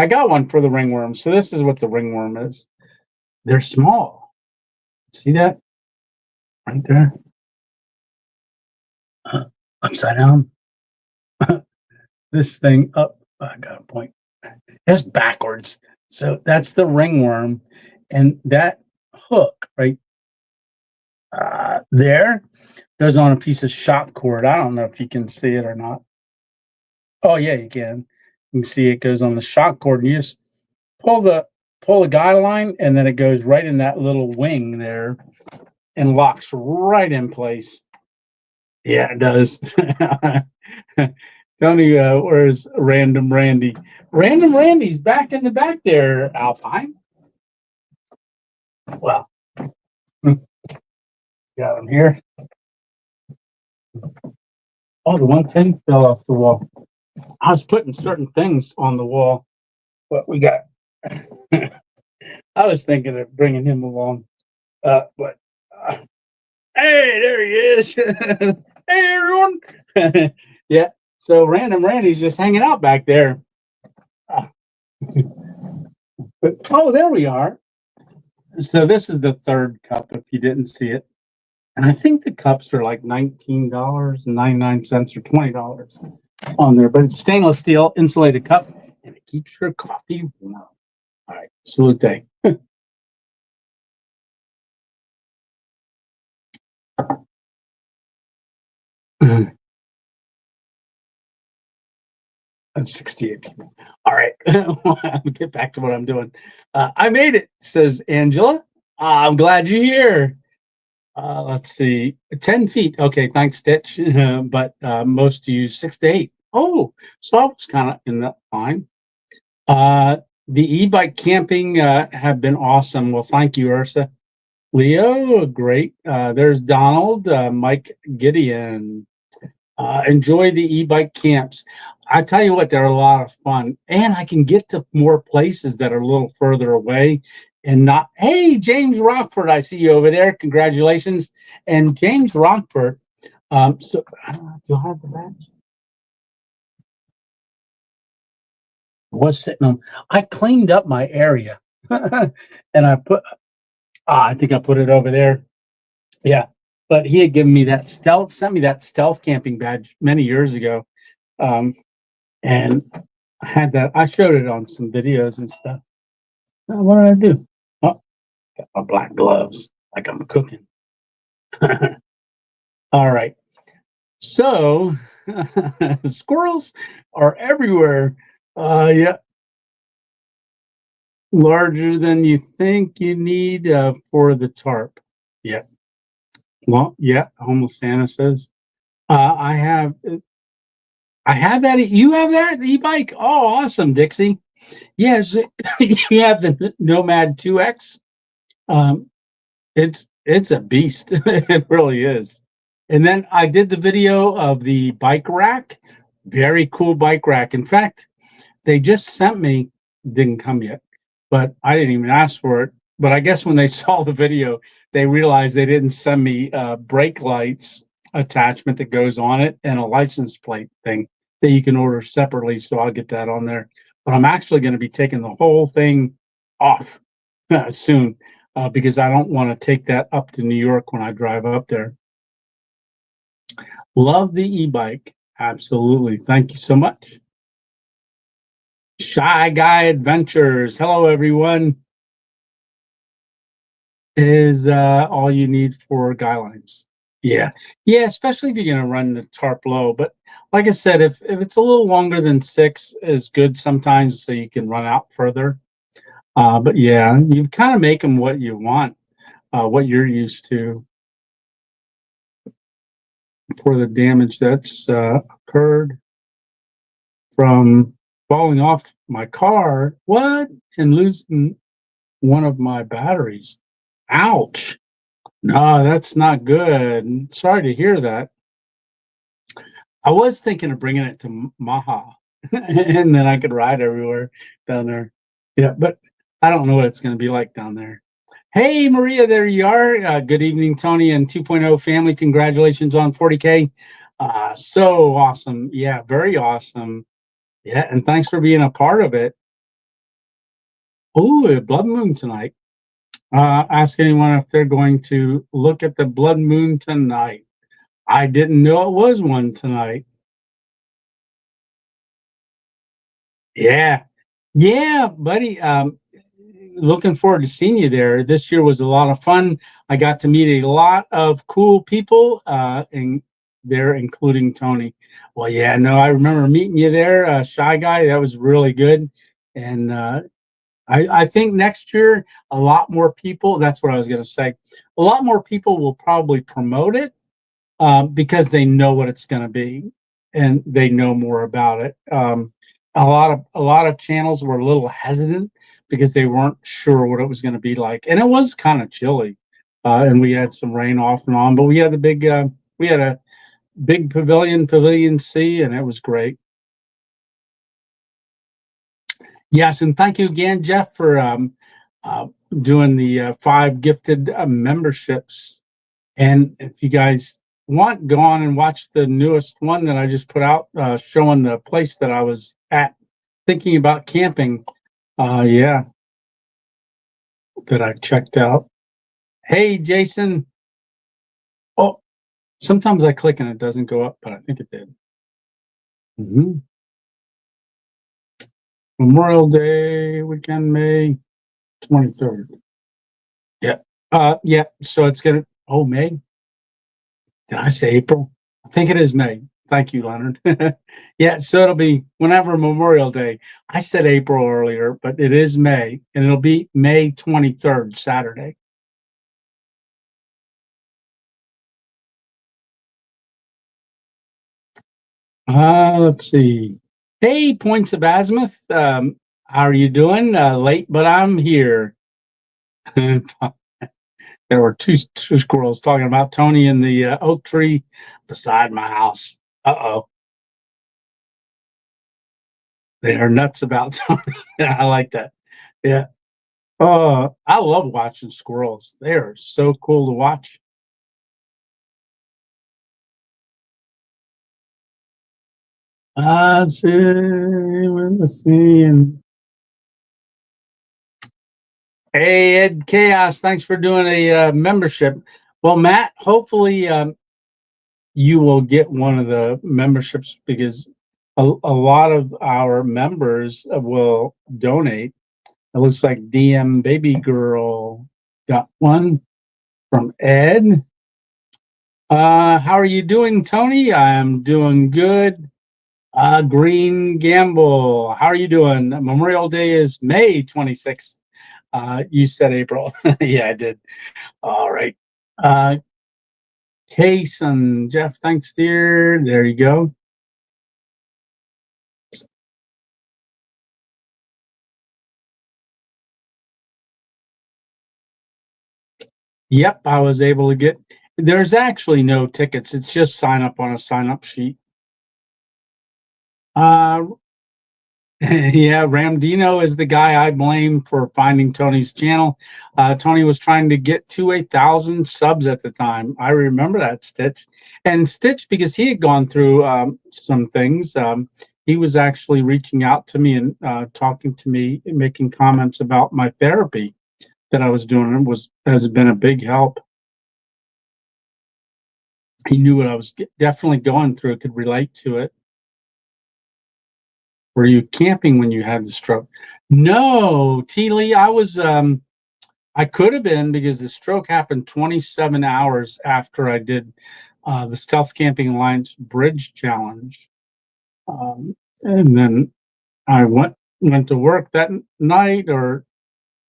[SPEAKER 1] got one for the ringworm. So this is what the ringworm is. They're small. See that? Right there. Upside down. This thing up. I got a point. It's backwards. So that's the ringworm. And that hook right there goes on a piece of shop cord. I don't know if you can see it or not. Oh yeah, you can. You can see it goes on the shop cord. And you just pull the guy line, and then it goes right in that little wing there and locks right in place. Yeah, it does. Tony, where's Random Randy? Random Randy's back in the back there, Alpine. Well, got him here. Oh, the one thing fell off the wall. I was putting certain things on the wall, but we got. I was thinking of bringing him along, but hey, there he is. Hey, everyone. Yeah. So Random Randy's just hanging out back there. Uh, but oh, there we are. So this is the third cup. If you didn't see it, and I think the cups are like $19.99 or $20 on there, but it's stainless steel insulated cup, and it keeps your coffee warm. All right, salute. That's 68 people. All right. I'll get back to what I'm doing. I made it, says Angela. I'm glad you're here. Let's see. 10 feet. Okay, thanks, Stitch. But most use 6 to 8. Oh, so I was kind of in that line. The e-bike camping have been awesome. Well, thank you, Ursa. Leo, great. There's Donald, Mike Gideon. Enjoy the e-bike camps. I tell you what, they're a lot of fun, and I can get to more places that are a little further away. And not, hey, James Rockford, I see you over there. Congratulations, and James Rockford. So I don't know, do I have the badge? Was sitting on. I cleaned up my area, and I put. I think I put it over there. Yeah, but he had given me that stealth, sent me that stealth camping badge many years ago. And I had that. I showed it on some videos and stuff. What did I do? Oh, got my black gloves, like I'm cooking. All right. So, squirrels are everywhere. Yeah, larger than you think you need for the tarp. Yeah. Well, yeah. Homeless Santa says. I have. I have that. You have that e-bike. Oh, awesome, Dixie. Yes, you have the Nomad 2X. Um, it's a beast. It really is. And then I did the video of the bike rack. Very cool bike rack. In fact, they just sent me, didn't come yet, but I didn't even ask for it. But I guess when they saw the video, they realized they didn't send me brake lights attachment that goes on it and a license plate thing that you can order separately. So I'll get that on there. But I'm actually going to be taking the whole thing off soon because I don't want to take that up to New York when I drive up there. Love the e-bike. Absolutely. Thank you so much. Shy Guy Adventures. Hello, everyone. Is all you need for guidelines. Yeah. Yeah, especially if you're going to run the tarp low. But like I said, if it's a little longer than 6 is good sometimes so you can run out further. But yeah, you kind of make them what you want, what you're used to for the damage that's occurred from falling off my car. What? And losing one of my batteries. Ouch. No, that's not good. Sorry to hear that. I was thinking of bringing it to Maha, and then I could ride everywhere down there. Yeah, but I don't know what it's going to be like down there. Hey, Maria, there you are. Good evening, Tony and 2.0 family. Congratulations on 40K. So awesome. Yeah, very awesome. Yeah, and thanks for being a part of it. Oh, blood moon tonight. Ask anyone if they're going to look at the blood moon tonight. I didn't know it was one tonight. Yeah. Yeah, buddy. Looking forward to seeing you there. This year was a lot of fun. I got to meet a lot of cool people, and there, including Tony. Well, yeah, no, I remember meeting you there, Shy Guy. That was really good. And I think next year, a lot more people, that's what I was going to say, a lot more people will probably promote it because they know what it's going to be and they know more about it. A lot of channels were a little hesitant because they weren't sure what it was going to be like, and it was kind of chilly, and we had some rain off and on. But we had a big, we had a big pavilion C, and it was great. Yes, and thank you again, Jeff, for doing the 5 gifted memberships. And if you guys want, go on and watch the newest one that I just put out, showing the place that I was at thinking about camping. Yeah, that I checked out. Hey, Jason. Oh, sometimes I click and it doesn't go up, but I think it did. Memorial Day weekend, May 23rd. Yeah. Yeah. So it's gonna. Oh, May. Did I say April? I think it is May. Thank you, Leonard. Yeah. So it'll be whenever Memorial Day. I said April earlier, but it is May, and it'll be May 23rd, Saturday. Let's see. Hey, Points of Azimuth. How are you doing? Late, but I'm here. There were two squirrels talking about Tony in the oak tree beside my house. Uh-oh. They are nuts about Tony. I like that. Yeah. I love watching squirrels. They are so cool to watch. Let's see. And hey, Ed Chaos, thanks for doing a membership. Well, Matt, hopefully you will get one of the memberships because a lot of our members will donate. It looks like DM Baby Girl got one from Ed. How are you doing, Tony? I'm doing good. Green Gamble, how are you doing? Memorial Day is May 26th. You said April. Yeah, I did. All right. Case and Jeff, thanks, dear. There you go. Yep, I was able to get. There's actually no tickets. It's just sign up on a sign up sheet. Yeah, Ramdino is the guy I blame for finding Tony's channel. Tony was trying to get to 1,000 subs at the time. I remember that, Stitch. And Stitch, because he had gone through some things, he was actually reaching out to me and talking to me, and making comments about my therapy that I was doing. It has been a big help. He knew what I was definitely going through, could relate to it. Were you camping when you had the stroke? No, T. Lee, I was. I could have been because the stroke happened 27 hours after I did the Stealth Camping Alliance Bridge Challenge, and then I went to work that night, or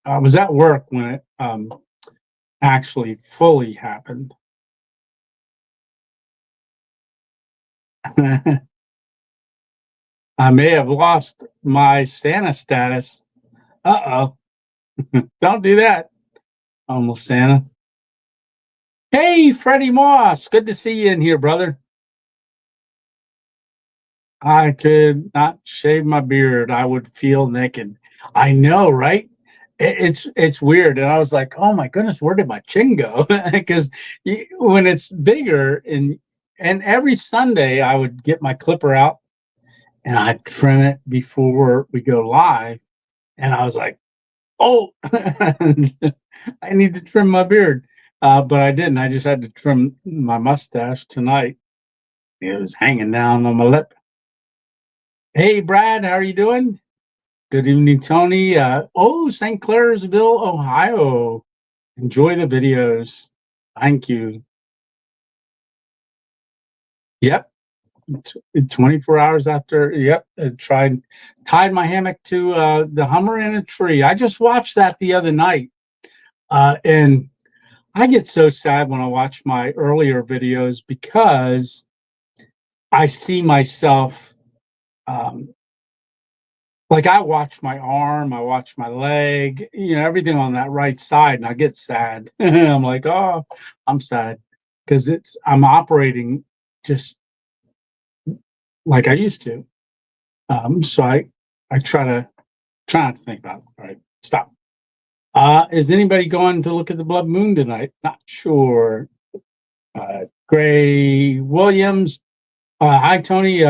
[SPEAKER 1] I was at work when it actually fully happened. I may have lost my Santa status. Uh-oh. Don't do that, almost Santa. Hey, Freddie Moss. Good to see you in here, brother. I could not shave my beard. I would feel naked. I know, right? It's weird. And I was like, oh my goodness, where did my chin go? Because when it's bigger, and every Sunday I would get my clipper out and I'd trim it before we go live. And I was like, oh, I need to trim my beard. But I didn't. I just had to trim my mustache tonight. It was hanging down on my lip. Hey, Brad, how are you doing? Good evening, Tony. St. Clairsville, Ohio. Enjoy the videos. Thank you. Yep. 24 hours after, yep, I tied my hammock to the Hummer in a tree. I just watched that the other night. And I get so sad when I watch my earlier videos because I see myself, like I watch my arm, I watch my leg, everything on that right side, and I get sad. I'm like, oh, I'm sad because I'm operating just like I used to. So I try not to think about it. All right, stop. Is anybody going to look at the blood moon tonight? Not sure. Gray Williams. Hi, Tony.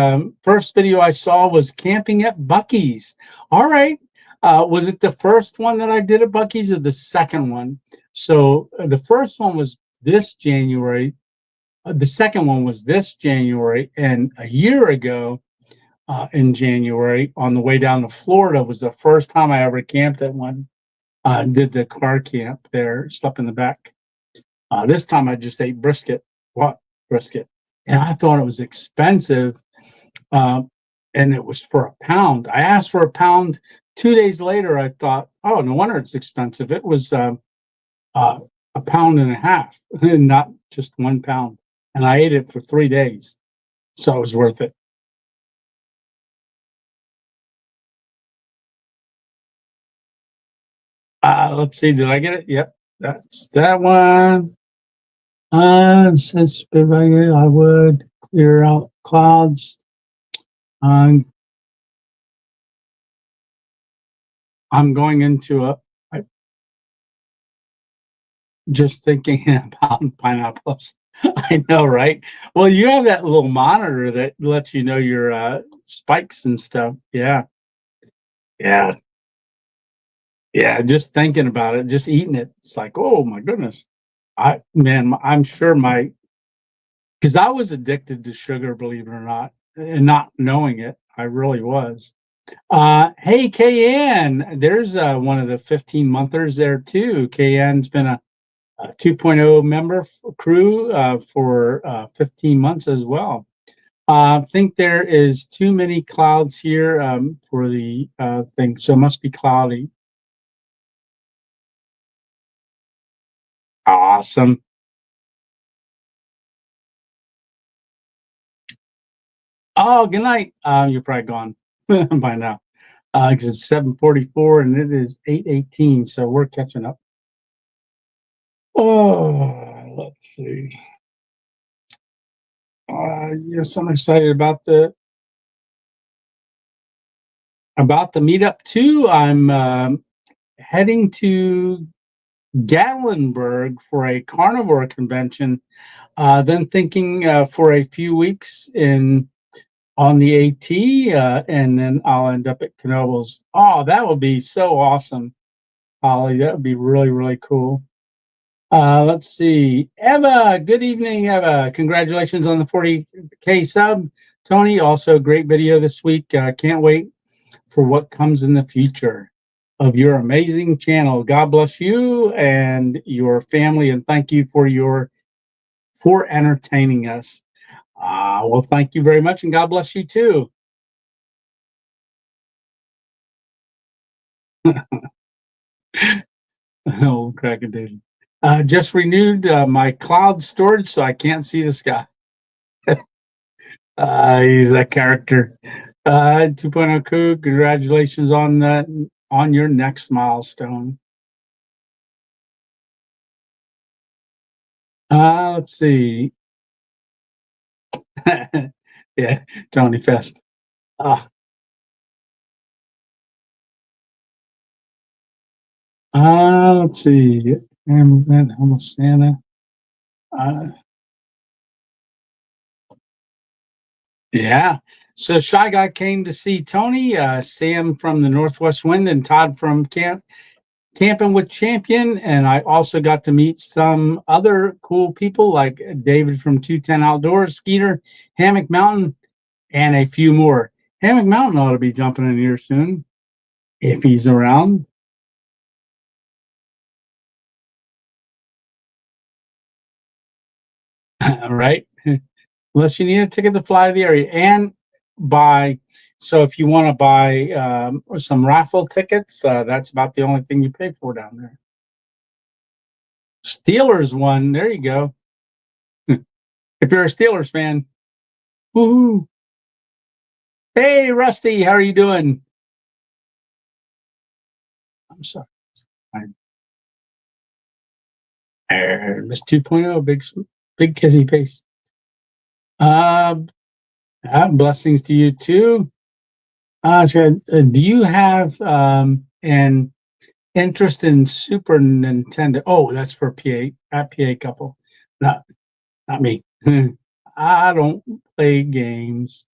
[SPEAKER 1] First video I saw was camping at Buc-ee's. All right. Was it the first one that I did at Buc-ee's or the second one? So the first one was this January. The second one was this January. And a year ago in January, on the way down to Florida, was the first time I ever camped at one. Did the car camp there, slept in the back. This time I just ate brisket. What brisket? And I thought it was expensive, and it was for a pound. I asked for a pound. 2 days later, I thought, oh, no wonder it's expensive. It was a pound and a half, not just 1 pound. And I ate it for 3 days, so it was worth it. Let's see, did I get it? Yep, that's that one. Since I would clear out clouds. I'm going into just thinking about pineapples. I know, right? Well, you have that little monitor that lets you know your spikes and stuff. Yeah, yeah, yeah. Just thinking about it, just eating it, it's like, oh my goodness. I'm sure because I was addicted to sugar, believe it or not, and not knowing it, I really was. Hey, KN, there's one of the 15-monthers there too. KN's been a 2.0 member crew for 15 months as well. I think there is too many clouds here for the thing, so it must be cloudy. Awesome. Oh, good night. You're probably gone by now because it's 7:44 and it is 8:18, so we're catching up. Oh, let's see. Yes, I'm excited about the meetup too. I'm heading to Gatlinburg for a carnivore convention. Then thinking for a few weeks on the AT, and then I'll end up at Knoebels. Oh, that would be so awesome, Holly. That would be really, really cool. Let's see. Eva, good evening, Eva. Congratulations on the 40K sub. Tony, also great video this week. Can't wait for what comes in the future of your amazing channel. God bless you and your family, and thank you for entertaining us. Well, thank you very much, and God bless you too. Oh, crackadoodle. Just renewed my cloud storage, so I can't see the sky. He's a character. 2.0 coup, congratulations on that, on your next milestone. Let's see. Yeah, Tony Fest. Let's see. And almost Santa. Yeah. So Shy Guy came to see Tony, Sam from the Northwest Wind, and Todd from Camping with Champion. And I also got to meet some other cool people like David from 210 Outdoors, Skeeter, Hammock Mountain, and a few more. Hammock Mountain ought to be jumping in here soon if he's around. Right? Unless you need a ticket to fly to the area and buy. So if you want to buy some raffle tickets, that's about the only thing you pay for down there. Steelers won. There you go. If you're a Steelers fan, woohoo! Hey, Rusty, how are you doing? I'm sorry. Miss 2.0, big kizzy face. Uh, Blessings to you too. Do you have an interest in Super Nintendo? Oh, that's for PA couple. Not not me. I don't play games.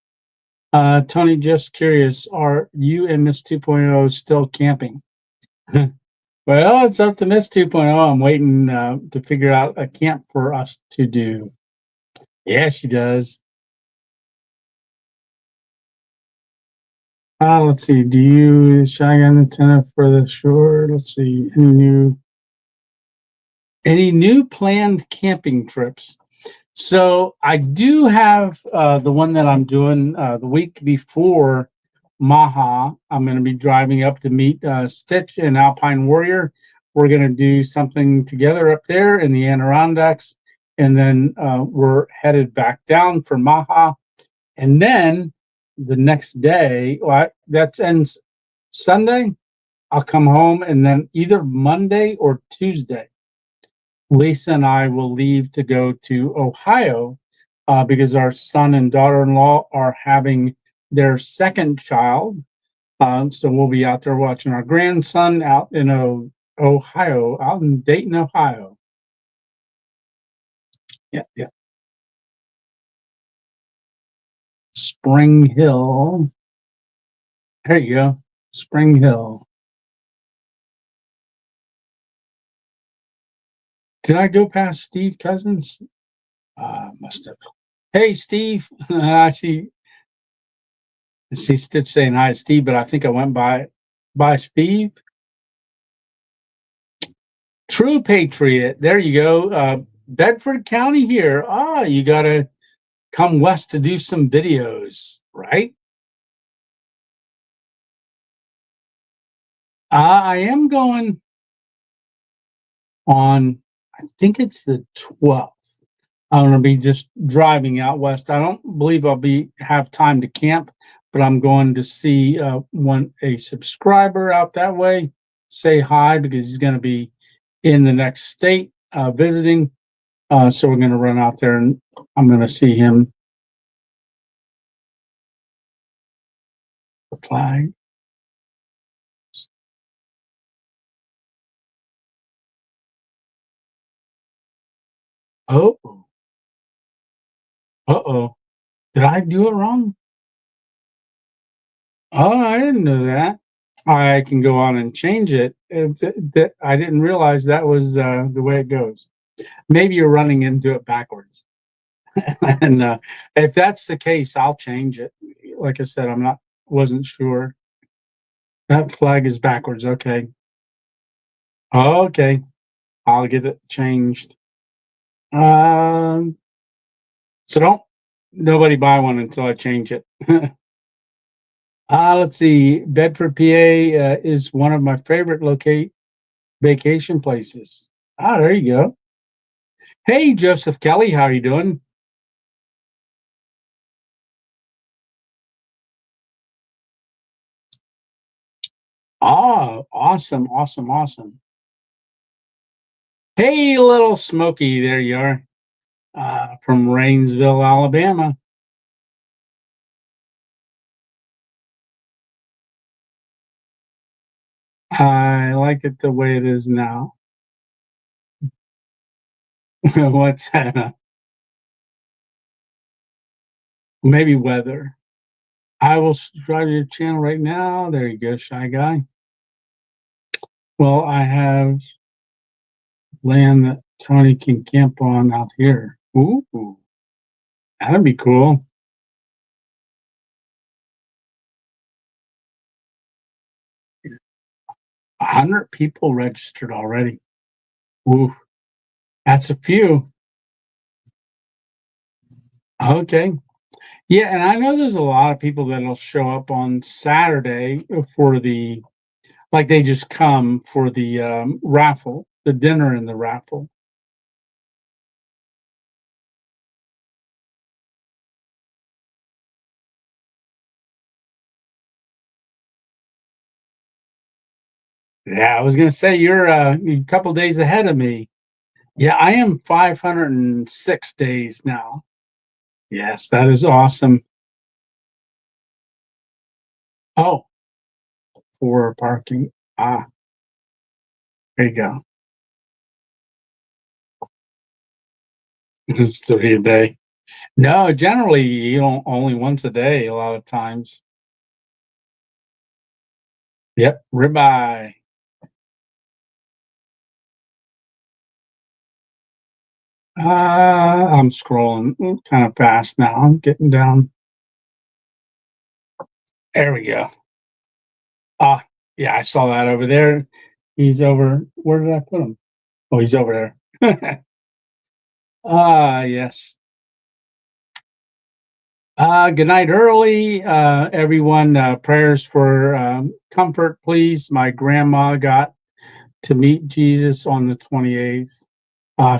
[SPEAKER 1] Tony, just curious, are you and Miss 2.0 still camping? Well, it's up to Miss 2.0. I'm waiting to figure out a camp for us to do. Yeah, she does. Let's see. Do you shotgun antenna for the shore? Let's see. Any new planned camping trips? So I do have the one that I'm doing the week before Maha. I'm going to be driving up to meet Stitch and Alpine Warrior. We're going to do something together up there in the Adirondacks, and then we're headed back down for Maha. And then the next day, that ends Sunday. I'll come home, and then either Monday or Tuesday, Lisa and I will leave to go to Ohio because our son and daughter-in-law are having their second child. So we'll be out there watching our grandson out in Ohio, out in Dayton, Ohio. Yeah, yeah. Spring Hill. There you go. Spring Hill. Did I go past Steve Cousins? Must have. Hey, Steve. I see Stitch saying hi, Steve, but I think I went by Steve. True Patriot. There you go. Bedford County here. You got to come west to do some videos, right? I am going on, I think it's the 12th. I'm going to be just driving out west. I don't believe I'll have time to camp, but I'm going to see a subscriber out that way, say hi, because he's going to be in the next state visiting. So we're going to run out there and I'm going to see him. The flag. Oh. Uh-oh. Did I do it wrong? Oh, I didn't know that. I can go on and change it. I didn't realize that was the way it goes. Maybe you're running into it backwards. And if that's the case, I'll change it. Like I said, wasn't sure. That flag is backwards. Okay. Okay. I'll get it changed. So nobody buy one until I change it. Let's see. Bedford, PA is one of my favorite vacation places. There you go. Hey, Joseph Kelly, how are you doing? Awesome, awesome, awesome. Hey, little Smoky, there you are, from Rainsville, Alabama. I like it the way it is now. What's that? Maybe weather. I will subscribe to your channel right now. There you go, Shy Guy. Well, I have land that Tony can camp on out here. Ooh, that'd be cool. 100 people registered already. Ooh, that's a few. Okay. Yeah, and I know there's a lot of people that'll show up on Saturday for they just come for the raffle, the dinner and the raffle. Yeah, I was going to say you're a couple days ahead of me. Yeah, I am 506 days now. Yes, that is awesome. Oh, for parking. Ah, there you go. It's 3 a day. No, generally you don't only once a day a lot of times. Yep, ribeye. I'm scrolling kind of fast now. I'm getting down. There we go. Ah, yeah, I saw that over there. He's over. Where did I put him? Oh, he's over there. Yes. Good night early, everyone. Prayers for comfort, please. My grandma got to meet Jesus on the 28th.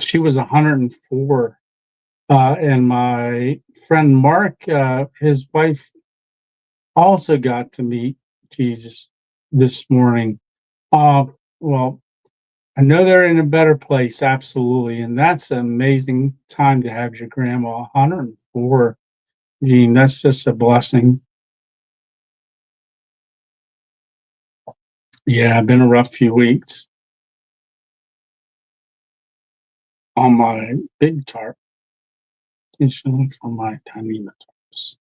[SPEAKER 1] She was 104. And my friend Mark, his wife, also got to meet Jesus this morning. Well, I know they're in a better place, absolutely. And that's an amazing time to have your grandma, 104. Gene, that's just a blessing. Yeah, been a rough few weeks on my big tarp, intentionally for my tiny meetups.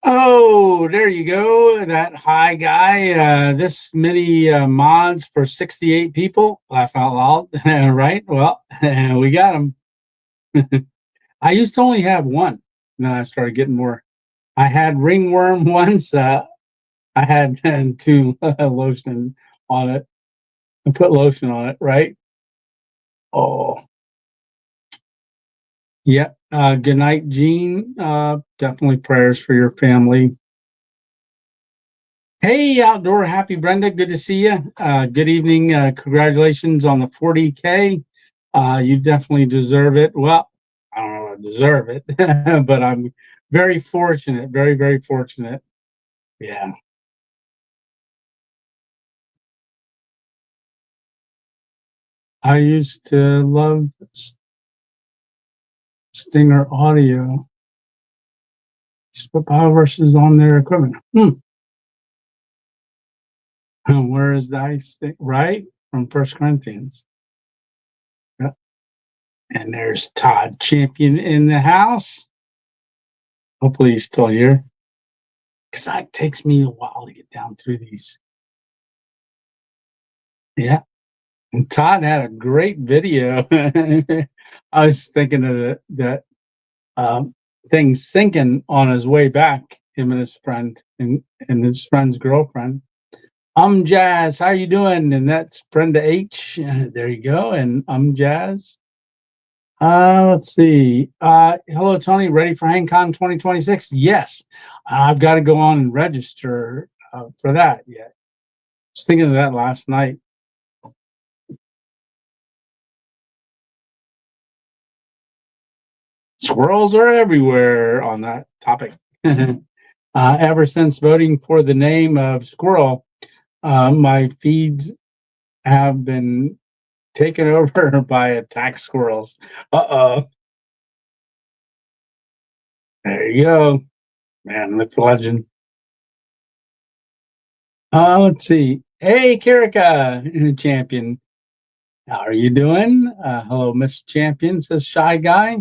[SPEAKER 1] Oh, there you go. That high guy. This many mods for 68 people. Laugh out loud. Right? Well, we got him. I used to only have one. Then I started getting more. I had ringworm once. I had two lotion on it. I put lotion on it, right? Oh, yeah. Good night, Gene. Definitely prayers for your family. Hey, Outdoor Happy Brenda. Good to see you. Good evening. Congratulations on the 40K. You definitely deserve it. Well, I don't know if I deserve it, but I'm very fortunate. Very, very fortunate. Yeah. I used to love Stinger Audio. Split versus on their equipment. Where is the ice thing? Right? From First Corinthians. Yep. And there's Todd Champion in the house. Hopefully he's still here. Because that takes me a while to get down through these. Yeah. And Todd had a great video. I was thinking of that thing sinking on his way back, him and his friend and his friend's girlfriend. Jazz, how you doing? And that's Brenda H. There you go. And Jazz. Let's see. Hello, Tony. Ready for HangCon 2026? Yes. I've got to go on and register for that. Yeah. I was thinking of that last night. Squirrels are everywhere on that topic. Ever since voting for the name of Squirrel, my feeds have been taken over by attack squirrels. Uh-oh. There you go. Man, that's a legend. Let's see. Hey, Karika, champion. How are you doing? Hello, Miss Champion, says Shy Guy.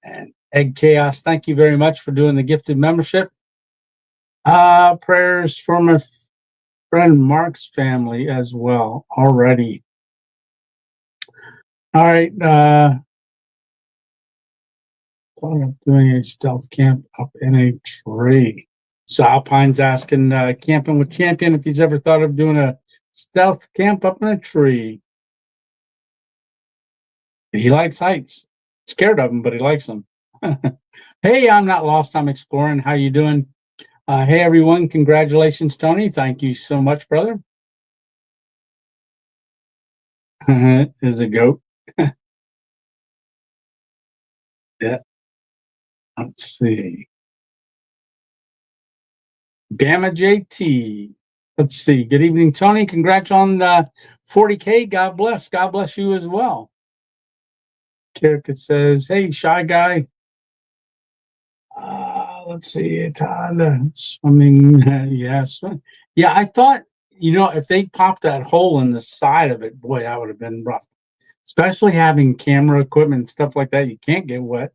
[SPEAKER 1] And Egg Chaos, thank you very much for doing the gifted membership. Prayers for my friend Mark's family as well. Already. All right. Thought of doing a stealth camp up in a tree. So Alpine's asking Camping with Champion if he's ever thought of doing a stealth camp up in a tree. He likes heights. Scared of them, but he likes them. Hey, I'm not lost. I'm exploring. How you doing? Hey, everyone. Congratulations, Tony. Thank you so much, brother. Is a goat. Yeah. Let's see. Gamma JT. Let's see. Good evening, Tony. Congrats on 40K. God bless. God bless you as well. Kirka says, "Hey, shy guy. Let's see, Todd, swimming. Yes, yeah. I thought, if they popped that hole in the side of it, boy, that would have been rough. Especially having camera equipment and stuff like that, you can't get wet.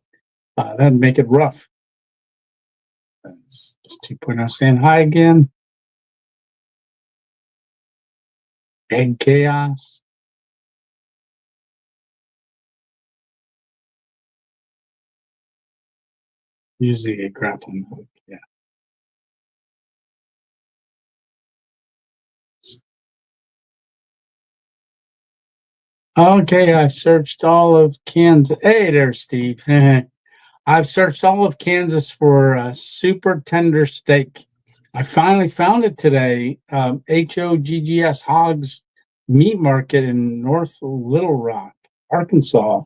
[SPEAKER 1] That'd make it rough." It's 2.0 saying hi again. Egg chaos. Usually a grappling hook. Yeah. Okay, I searched all of Kansas. Hey there, Steve. I've searched all of Kansas for a super tender steak. I finally found it today. HOGGS Hogs Meat Market in North Little Rock, Arkansas.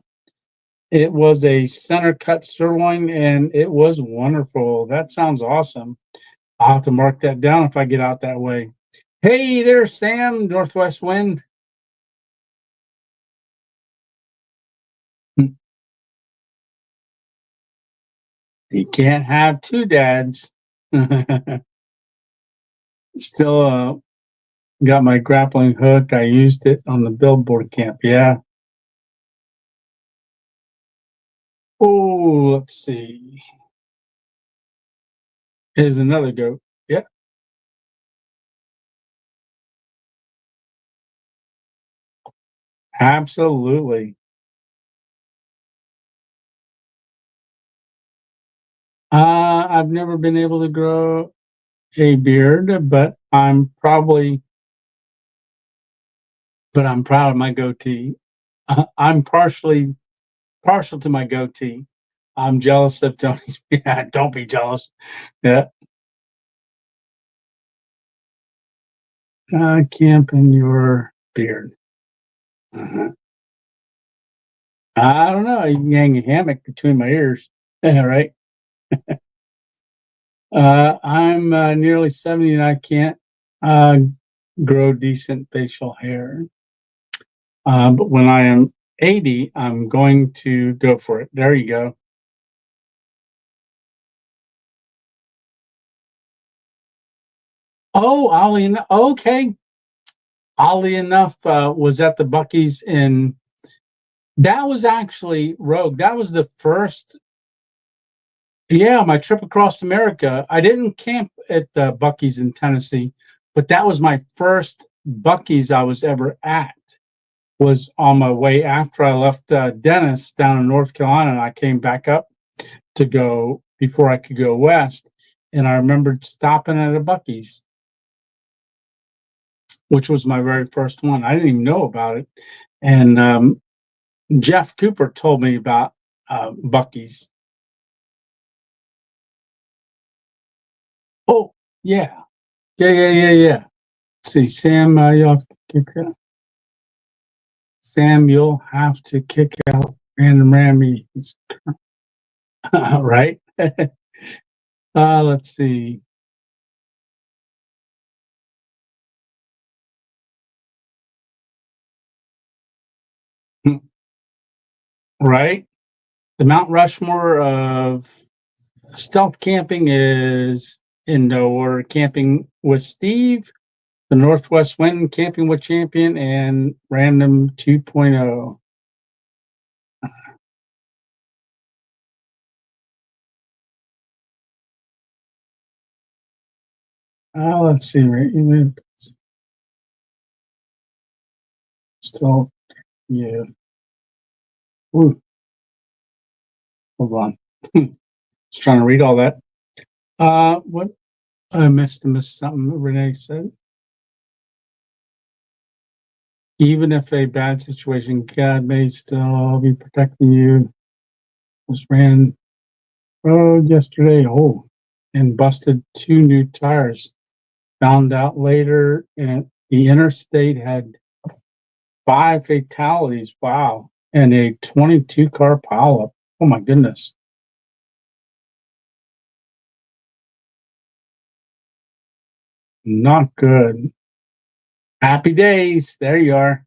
[SPEAKER 1] It was a center cut sirloin and it was wonderful. That sounds awesome. I'll have to mark that down if I get out that way. Hey there, Sam, Northwest Wind. You can't have two dads. Still got my grappling hook. I used it on the billboard camp. Yeah. Oh, let's see. Here's another goat. Yep. Absolutely. I've never been able to grow a beard, but I'm proud of my goatee. I'm partial to my goatee. I'm jealous of Tony's. Yeah, don't be jealous. Yeah. Camp in your beard. Uh-huh. I don't know. You can hang a hammock between my ears. Yeah, right. I'm nearly 70 and I can't uh, grow decent facial hair. But when I am 80, I'm going to go for it. There you go. Oh, okay. Oddly enough, was at the Buc-ee's that was actually Rogue. That was the first, yeah, my trip across America. I didn't camp at Buc-ee's in Tennessee, but that was my first Buc-ee's I was ever at. Was on my way after I left Dennis down in North Carolina, and I came back up to go before I could go west. And I remembered stopping at a Buc-ee's, which was my very first one. I didn't even know about it. And Jeff Cooper told me about Buc-ee's. Oh, yeah. Yeah. Let's see, Sam, Sam, you'll have to kick out Random Rammy. Right? Let's see. Right? The Mount Rushmore of stealth camping is in no order: camping with Steve, the Northwest Wind, camping with Champion, and Random 2.0. Let's see. Right? Still, yeah. Ooh, hold on. Just trying to read all that. What I missed something Renee said. Even if a bad situation, God may still be protecting you. Was ran road yesterday. Oh, and busted 2 new tires. Found out later, and the interstate had 5 fatalities. Wow, and a 22 car pileup. Oh my goodness. Not good. Happy days. There you are.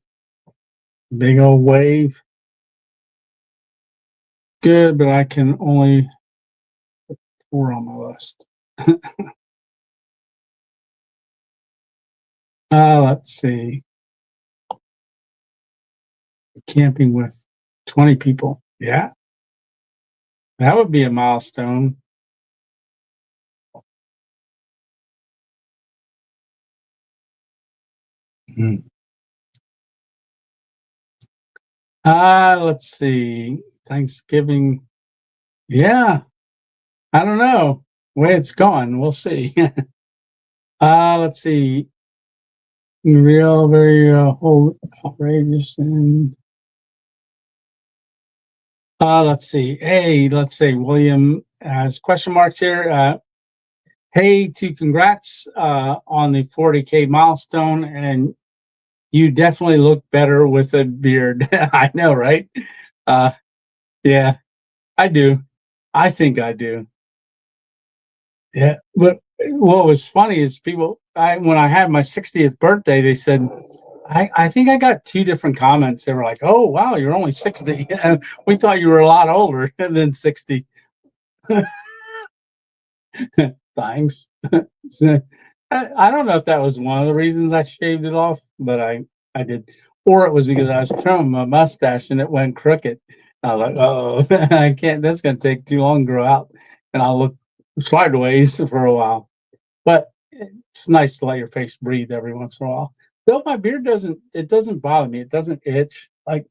[SPEAKER 1] Big old wave. Good, but I can only put 4 on my list. Let's see. Camping with 20 people. Yeah, that would be a milestone. Mm. Let's see. Thanksgiving. Yeah, I don't know where it's going. We'll see. Let's see. Real, very whole outrageous and let's see. Hey, let's say William has question marks here. Hey, to congrats on the 40K milestone, and you definitely look better with a beard. I know, right? Uh, yeah, I do. I think I do. Yeah, but what was funny is people. When I had my 60th birthday, they said, I think I got 2 different comments. They were like, "Oh, wow, you're only 60. We thought you were a lot older than 60." Thanks. So, I don't know if that was one of the reasons I shaved it off, but I did, or it was because I was trimming my mustache and it went crooked. I was like, oh, I can't. That's going to take too long to grow out, and I'll look sideways for a while. But it's nice to let your face breathe every once in a while. Though my beard doesn't bother me. It doesn't itch like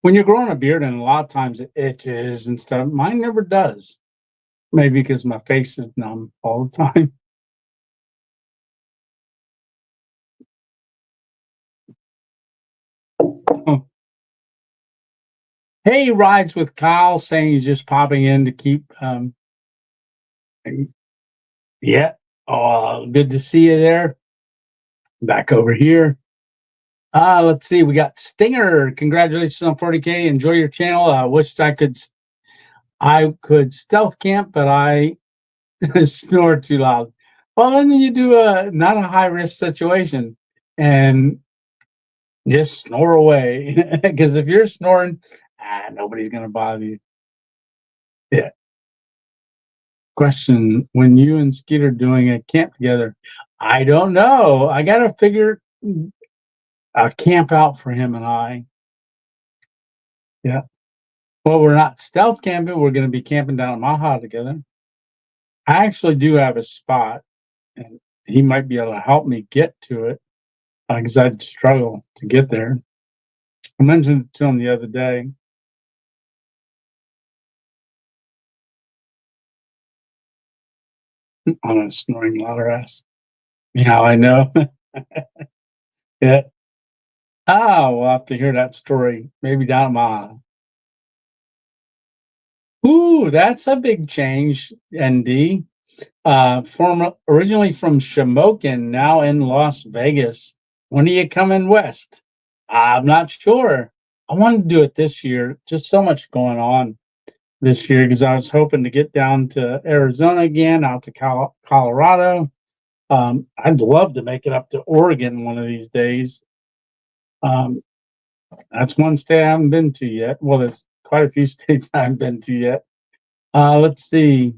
[SPEAKER 1] when you're growing a beard, and a lot of times it itches and stuff. Mine never does. Maybe because my face is numb all the time. Hey, rides with Kyle saying he's just popping in to keep. Yeah. Oh, good to see you there. Back over here. Let's see. We got Stinger. Congratulations on 40K. Enjoy your channel. I wished I could stealth camp, but I snore too loud. Well, then you do a not a high risk situation and just snore away. Because if you're snoring, nobody's gonna bother you. Yeah. Question: when you and Skeeter doing a camp together? I don't know. I gotta figure a camp out for him and I. Yeah. Well, we're not stealth camping. We're gonna be camping down at Maha together. I actually do have a spot, and he might be able to help me get to it because I'd struggle to get there. I mentioned it to him the other day. On a snoring louder ass. Yeah, I know. Yeah. We'll have to hear that story. Maybe down at Maha. Ooh, that's a big change, ND. Originally from Shamokin, now in Las Vegas. When are you coming west? I'm not sure. I wanted to do it this year. Just so much going on this year because I was hoping to get down to Arizona again, out to Colorado. I'd love to make it up to Oregon one of these days. Um, that's one state I haven't been to yet. Well, there's quite a few states I haven't been to yet. Let's see.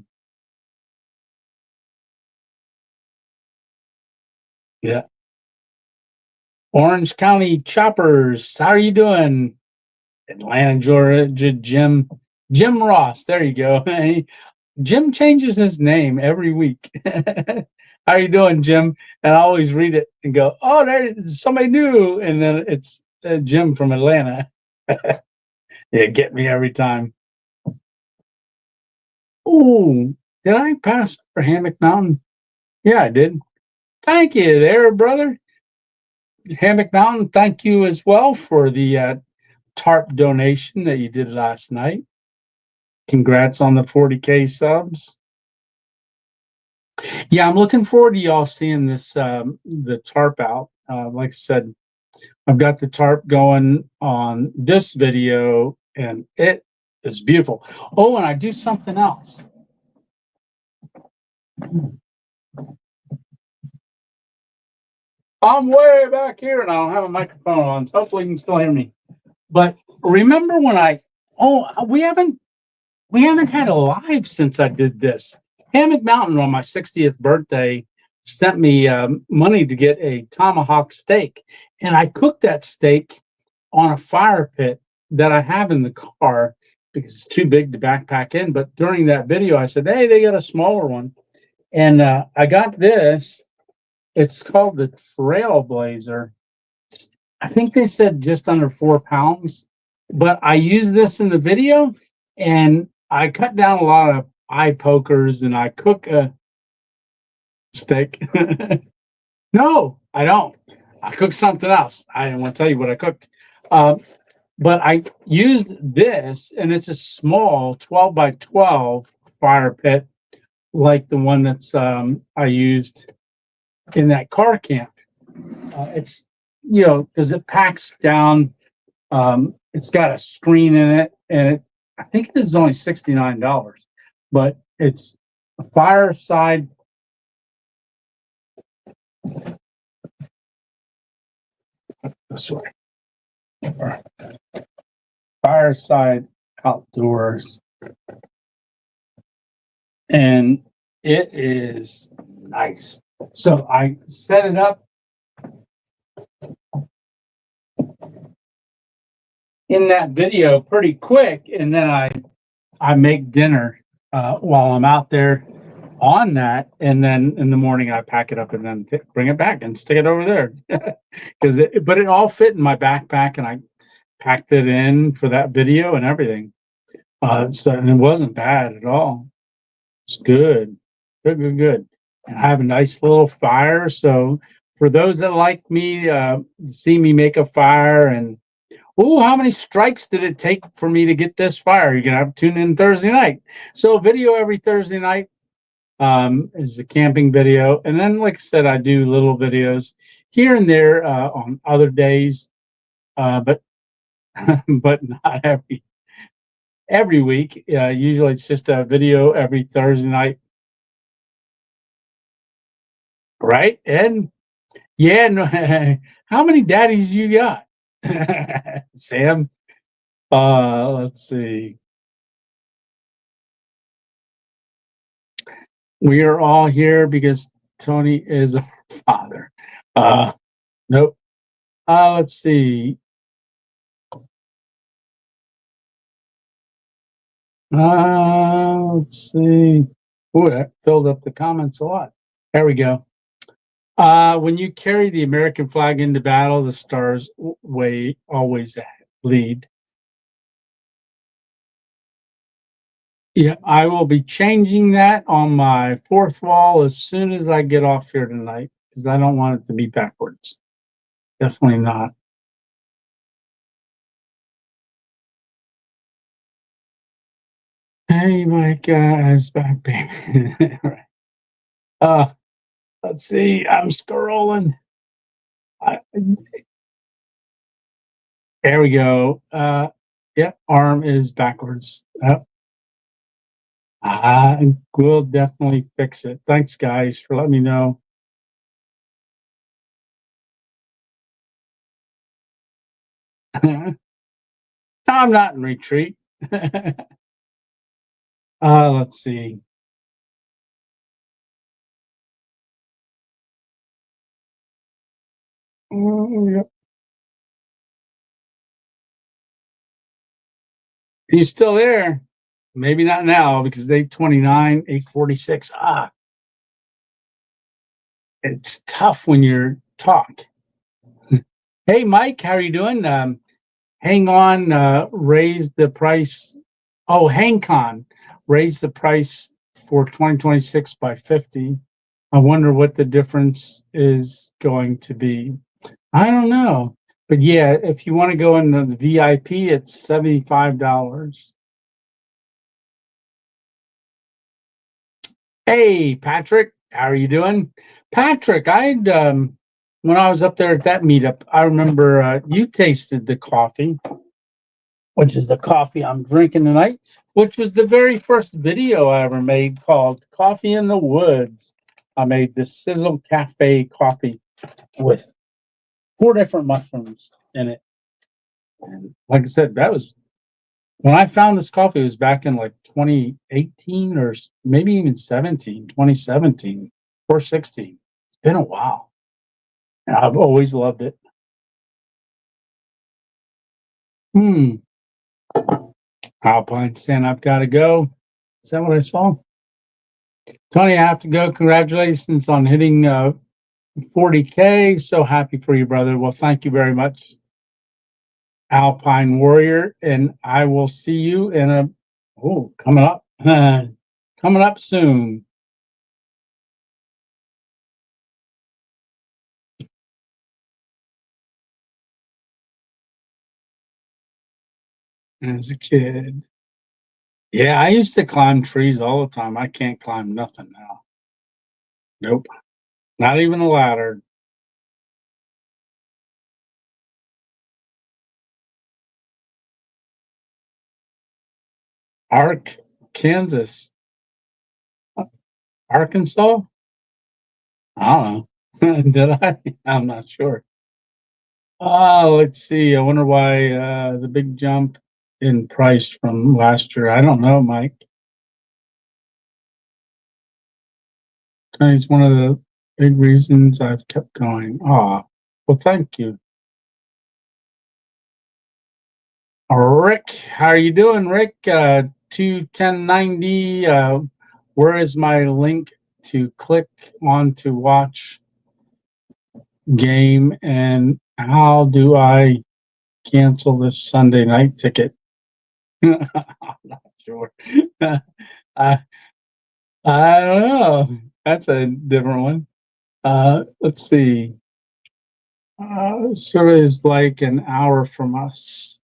[SPEAKER 1] Yeah. Orange County Choppers. How are you doing? Atlanta, Georgia, Jim Ross. There you go. Jim changes his name every week. How you doing, Jim? And I always read it and go, "Oh, there's somebody new," and then it's Jim from Atlanta. Yeah, get me every time. Oh, did I pass for Hammock Mountain? Yeah, I did. Thank you, there, brother. Hammock Mountain. Thank you as well for the Tarp donation that you did last night. Congrats on the 40K subs. Yeah, I'm looking forward to y'all seeing this the tarp out. Like I said, I've got the tarp going on this video, and it is beautiful. Oh, and I do something else. I'm way back here, and I don't have a microphone on. So hopefully, you can still hear me. But remember when we haven't we haven't had a live since I did this. Hammock Mountain on my 60th birthday sent me money to get a tomahawk steak, and I cooked that steak on a fire pit that I have in the car because it's too big to backpack in. But during that video, I said, "Hey, they got a smaller one," and I got this. It's called the Trailblazer. I think they said just under 4 pounds, but I used this in the video, and I cut down a lot of eye pokers, and I cook a steak. No, I don't. I cooked something else. I didn't want to tell you what I cooked. But I used this, and it's a small 12 by 12 fire pit, like the one that's I used in that car camp. It's, you know, because it packs down. It's got a screen in it, and I think it is only $69, but it's a fireside. This way. Fireside Outdoors, and it is nice. So I set it up in that video pretty quick, and then I make dinner while I'm out there on that, and then in the morning I pack it up and then bring it back and stick it over there. But it all fit in my backpack, and I packed it in for that video and everything. So and it wasn't bad at all. It's good. Good. And I have a nice little fire. So for those that like me, see me make a fire, and how many strikes did it take for me to get this fire? You're gonna have to tune in Thursday night. So video every Thursday night is a camping video, and then like I said, I do little videos here and there on other days, but but not every week. Usually it's just a video every Thursday night. Right, Ed? Yeah, no, how many daddies you got? Sam? Let's see. We are all here because Tony is a father. Nope. Let's see. Let's see. Oh, that filled up the comments a lot. There we go. When you carry the American flag into battle, the stars always lead. Yeah, I will be changing that on my fourth wall as soon as I get off here tonight, because I don't want it to be backwards. Definitely not. Hey, my guy's back, baby. Right. Let's see. I'm scrolling. There we go. Yeah, arm is backwards. I will definitely fix it. Thanks, guys, for letting me know. I'm not in retreat. Let's see. Yep. He's still there. Maybe not now because it's 8:29, 8:46. It's tough when you're talk. Hey, Mike, how are you doing? Hang on, raise the price. Oh, HangCon raised the price for 2026 by 50. I wonder what the difference is going to be. I don't know. But yeah, if you want to go into the VIP, it's $75. Hey, Patrick, how are you doing? Patrick, when I was up there at that meetup, I remember you tasted the coffee, which is the coffee I'm drinking tonight, which was the very first video I ever made called Coffee in the Woods. I made this Sizzle Cafe coffee with 4 different mushrooms in it. And like I said, that was When I found this coffee, it was back in like 2018 or maybe even 2017 or 16. It's been a while. And I've always loved it. Alpine stand, I've got to go. Is that what I saw? Tony, I have to go. Congratulations on hitting 40K. So happy for you, brother. Well, thank you very much, Alpine Warrior. And I will see you in coming up. Coming up soon. As a kid. Yeah, I used to climb trees all the time. I can't climb nothing now. Nope. Not even a ladder. Kansas. Arkansas? I don't know. Did I? I'm not sure. Let's see. I wonder why the big jump in price from last year. I don't know, Mike. It's one of the big reasons I've kept going. Well, thank you. Rick, how are you doing, Rick? 21090. Where is my link to click on to watch game, and how do I cancel this Sunday night ticket? I'm not sure. I don't know. That's a different one. Let's see. Survey is like an hour from us.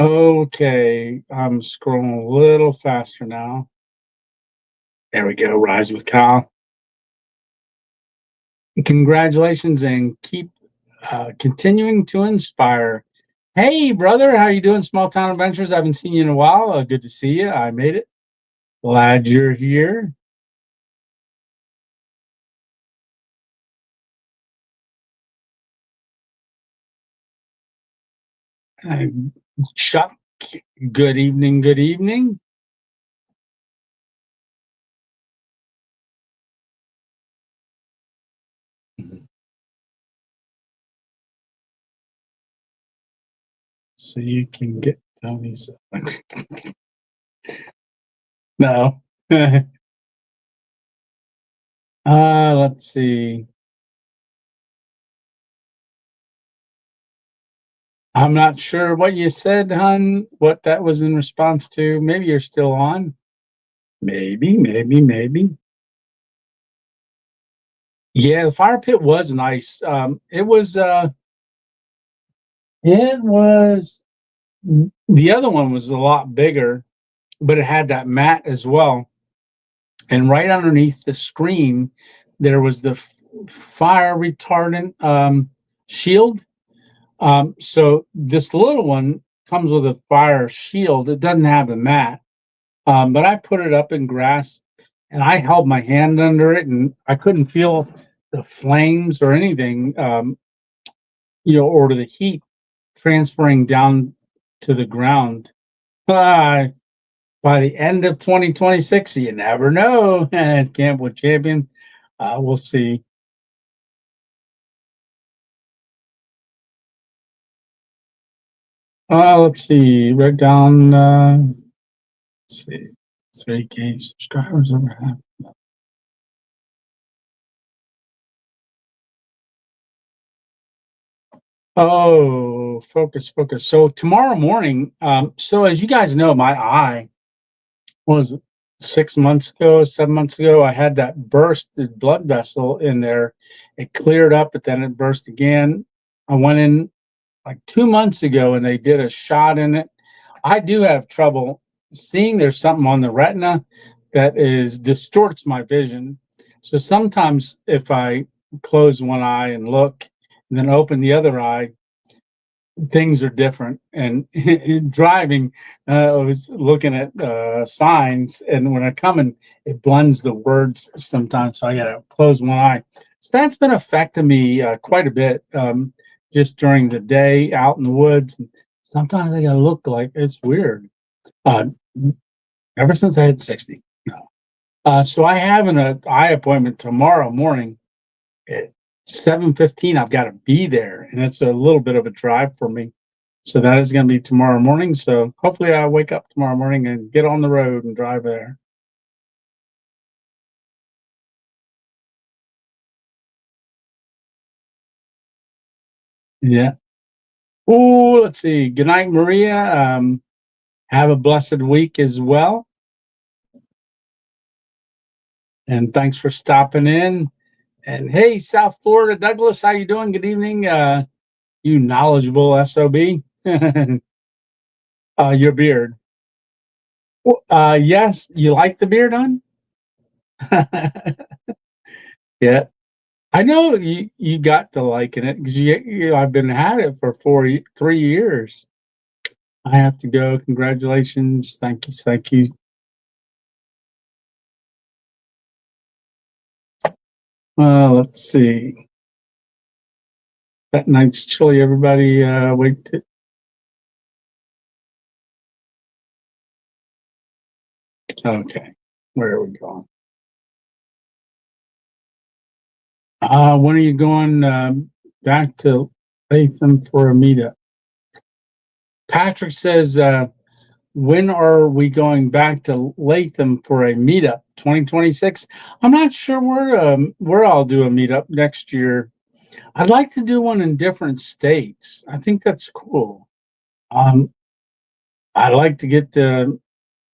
[SPEAKER 1] Okay, I'm scrolling a little faster now. There we go. Rise with Kyle. Congratulations, and keep continuing to inspire. Hey, brother, how you doing? Small Town Adventures. I haven't seen you in a while. Good to see you. I made it. Glad you're here. Chuck, good evening. Good evening. So you can get Tony's. No. Let's see. I'm not sure what you said, hon, what that was in response to. Maybe you're still on. Maybe. Yeah, the fire pit was nice. It was the other one was a lot bigger, but it had that mat as well. And right underneath the screen, there was the fire retardant shield. So this little one comes with a fire shield. It doesn't have the mat, but I put it up in grass, and I held my hand under it, and I couldn't feel the flames or anything, or the heat transferring down to the ground. By the end of 2026, you never know. At Camp with Champion, we'll see. Let's see. Right down. Let's see. 3K subscribers over half. Oh, focus. So tomorrow morning, so as you guys know, my eye was 6 months ago, 7 months ago, I had that bursted blood vessel in there. It cleared up, but then it burst again. I went in like 2 months ago and they did a shot in it. I do have trouble seeing. There's something on the retina that distorts my vision. So sometimes if I close one eye and look and then open the other eye, things are different. And driving, I was looking at signs, and when I come in, it blends the words sometimes. So I got to close one eye. So that's been affecting me quite a bit, just during the day out in the woods. Sometimes I gotta look like it's weird. Uh, ever since I hit 60. No. So I have an eye appointment tomorrow morning at 7:15. I've got to be there, and it's a little bit of a drive for me. So that is going to be tomorrow morning. So hopefully I wake up tomorrow morning and get on the road and drive there. Yeah. Oh, let's see. Good night, Maria. Have a blessed week as well. And thanks for stopping in. And hey, South Florida, Douglas, how you doing? Good evening, you knowledgeable SOB. Your beard. Well, yes, you like the beard on? Yeah, I know you got to liking it because I've been at it for 3 years. I have to go. Congratulations. Thank you. Thank you. Let's see. That night's chilly. Everybody, wait. Okay. Where are we going? When are you going back to Latham for a meetup? Patrick says, when are we going back to Latham for a meetup? 2026. I'm not sure where I'll do a meetup next year. I'd like to do one in different states. I think that's cool. Um, I'd like to get to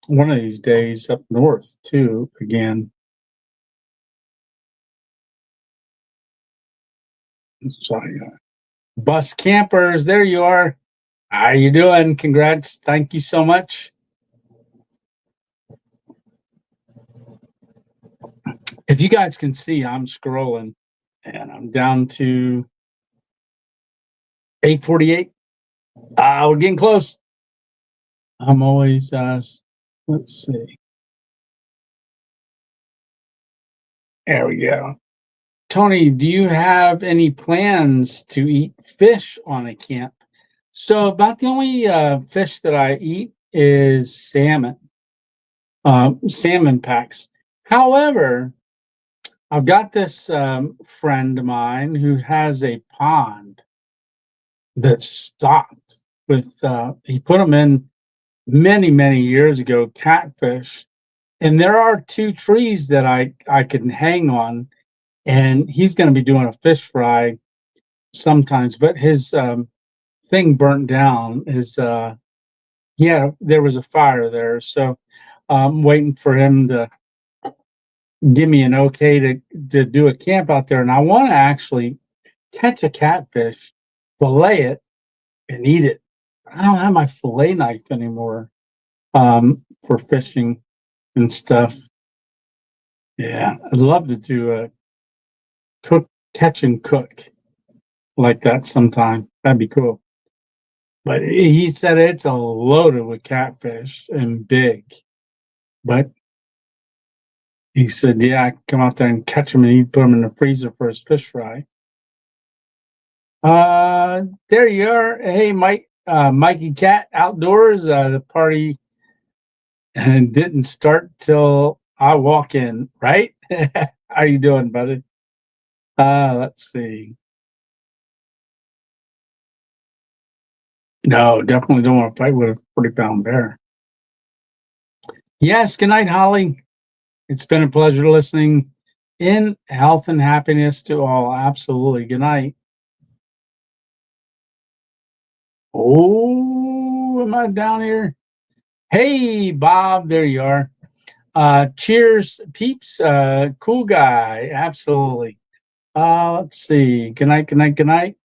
[SPEAKER 1] one of these days up north too. Again, sorry, bus campers. There you are. How you doing? Congrats. Thank you so much. If you guys can see, I'm scrolling and I'm down to 8:48. We're getting close. I'm always, let's see. There we go. Tony, do you have any plans to eat fish on a camp? So, about the only fish that I eat is salmon, salmon packs. However, I've got this friend of mine who has a pond that's stocked with, he put them in many, many years ago, catfish. And there are two trees that I can hang on, and he's going to be doing a fish fry sometimes. But his thing burnt down. There was a fire there, so I'm waiting for him to give me an okay to do a camp out there. And I want to actually catch a catfish, fillet it, and eat it. I don't have my fillet knife anymore for fishing and stuff. Yeah, I'd love to do a catch and cook like that sometime. That'd be cool. But he said it's a loaded with catfish and big. But he said, yeah, I can come out there and catch them and he'd put them in the freezer for his fish fry. There you are. Hey, Mike, Mikey Cat Outdoors. The party and didn't start till I walk in, right? How you doing, buddy? Let's see. No, definitely don't want to fight with a 40-pound bear. Yes, good night, Holly. It's been a pleasure listening. In health and happiness to all. Absolutely. Good night. Oh, am I down here? Hey, Bob, there you are. Cheers, peeps. Cool guy. Absolutely. Let's see. Good night, good night, good night.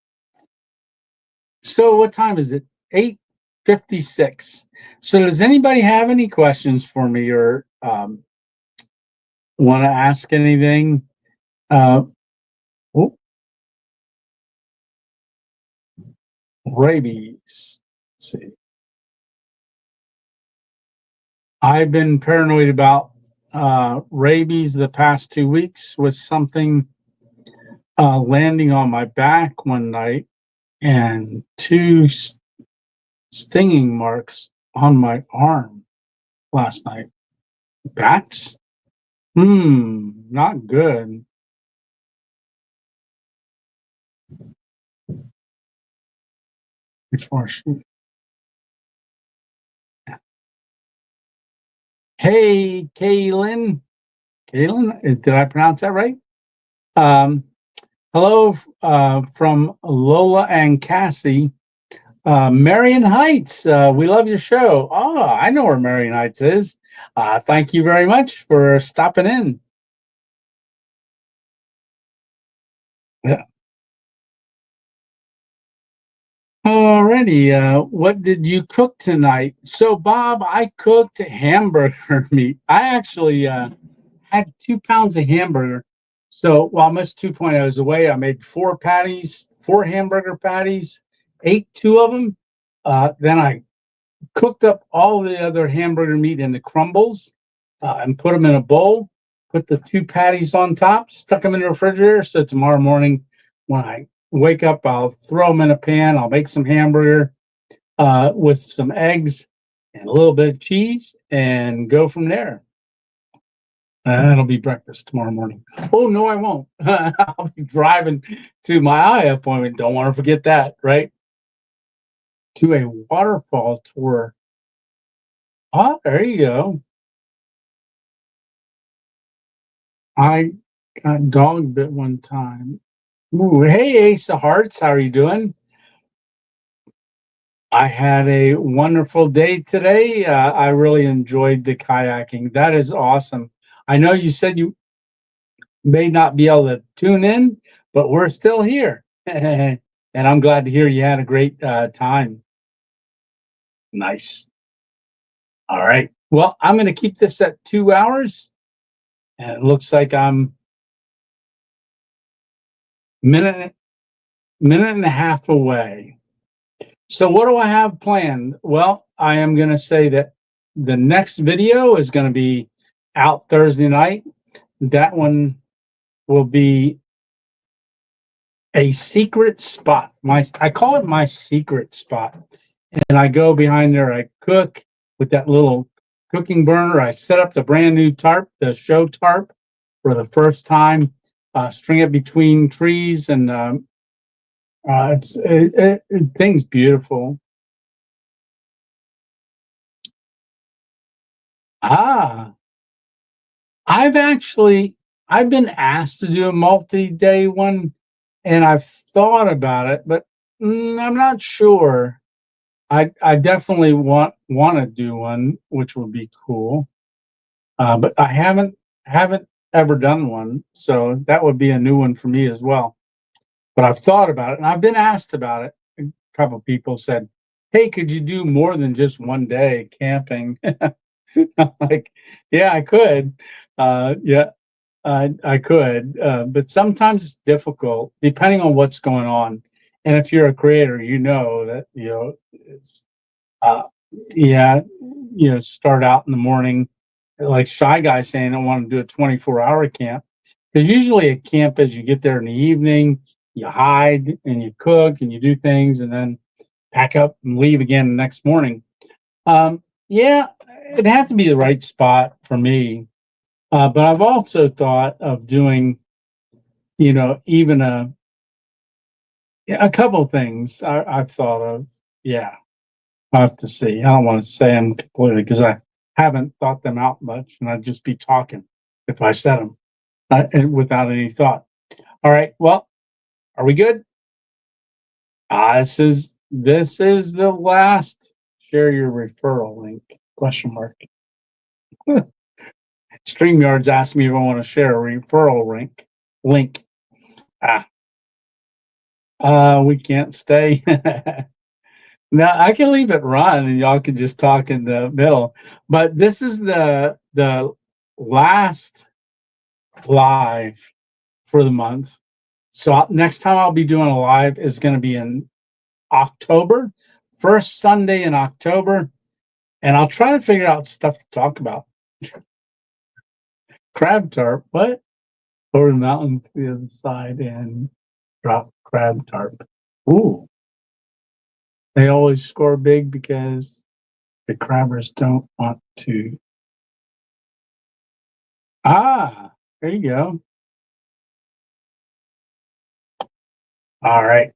[SPEAKER 1] So what time is it? 8:56. So does anybody have any questions for me or want to ask anything? Oh, rabies. Let's see. I've been paranoid about rabies the past 2 weeks with something landing on my back one night and two stinging marks on my arm last night. Bats? Not good. Before she... Hey, Kaylin. Kaylin, did I pronounce that right? Hello from Lola and Cassie. Marion Heights, we love your show. Oh, I know where Marion Heights is. Thank you very much for stopping in. Yeah. Alrighty, what did you cook tonight? So, Bob, I cooked hamburger meat. I actually had 2 pounds of hamburger. So while Miss 2.0 is away, I made 4 patties, 4 hamburger patties, ate 2 of them. Then I cooked up all the other hamburger meat into crumbles and put them in a bowl, put the 2 patties on top, stuck them in the refrigerator. So tomorrow morning when I wake up, I'll throw them in a pan. I'll make some hamburger with some eggs and a little bit of cheese and go from there. That'll be breakfast tomorrow morning. Oh, no, I won't. I'll be driving to my eye appointment. Don't want to forget that, right? To a waterfall tour. Oh, there you go. I got dog bit one time. Ooh, hey, Ace of Hearts. How are you doing? I had a wonderful day today. I really enjoyed the kayaking. That is awesome. I know you said you may not be able to tune in, but we're still here. And I'm glad to hear you had a great time. Nice. All right. Well, I'm going to keep this at 2 hours. And it looks like I'm minute and a half away. So what do I have planned? Well, I am going to say that the next video is going to be out Thursday night. That one will be a secret spot. I call it my secret spot. And I go behind there, I cook with that little cooking burner. I set up the brand new tarp, the show tarp, for the first time. String it between trees, and thing's beautiful. Ah, I've been asked to do a multi-day one, and I've thought about it, but I'm not sure. I definitely want to do one, which would be cool. But I haven't ever done one, so that would be a new one for me as well. But I've thought about it, and I've been asked about it. A couple of people said, "Hey, could you do more than just one day camping?" I'm like, yeah, I could. Yeah, I could. But sometimes it's difficult, depending on what's going on. And if you're a creator, you know that it's uh, yeah, start out in the morning, like Shy Guy saying, I want to do a 24-hour camp. Because usually a camp is you get there in the evening, you hide and you cook and you do things and then pack up and leave again the next morning. Yeah, it'd have to be the right spot for me. But I've also thought of doing, even a couple of things I've thought of. Yeah, I have to see. I don't want to say them completely because I haven't thought them out much, and I'd just be talking if I said them and without any thought. All right. Well, are we good? This is the last. Share your referral link? Question mark. StreamYard's asked me if I want to share a referral link. We can't stay. Now I can leave it run and y'all can just talk in the middle. But this is the last live for the month. So next time I'll be doing a live is going to be in October, first Sunday in October, and I'll try to figure out stuff to talk about. Crab tarp, what? over the mountain to the other side and drop crab tarp. Ooh, they always score big because the crabbers don't want to. Ah, there you go. All right.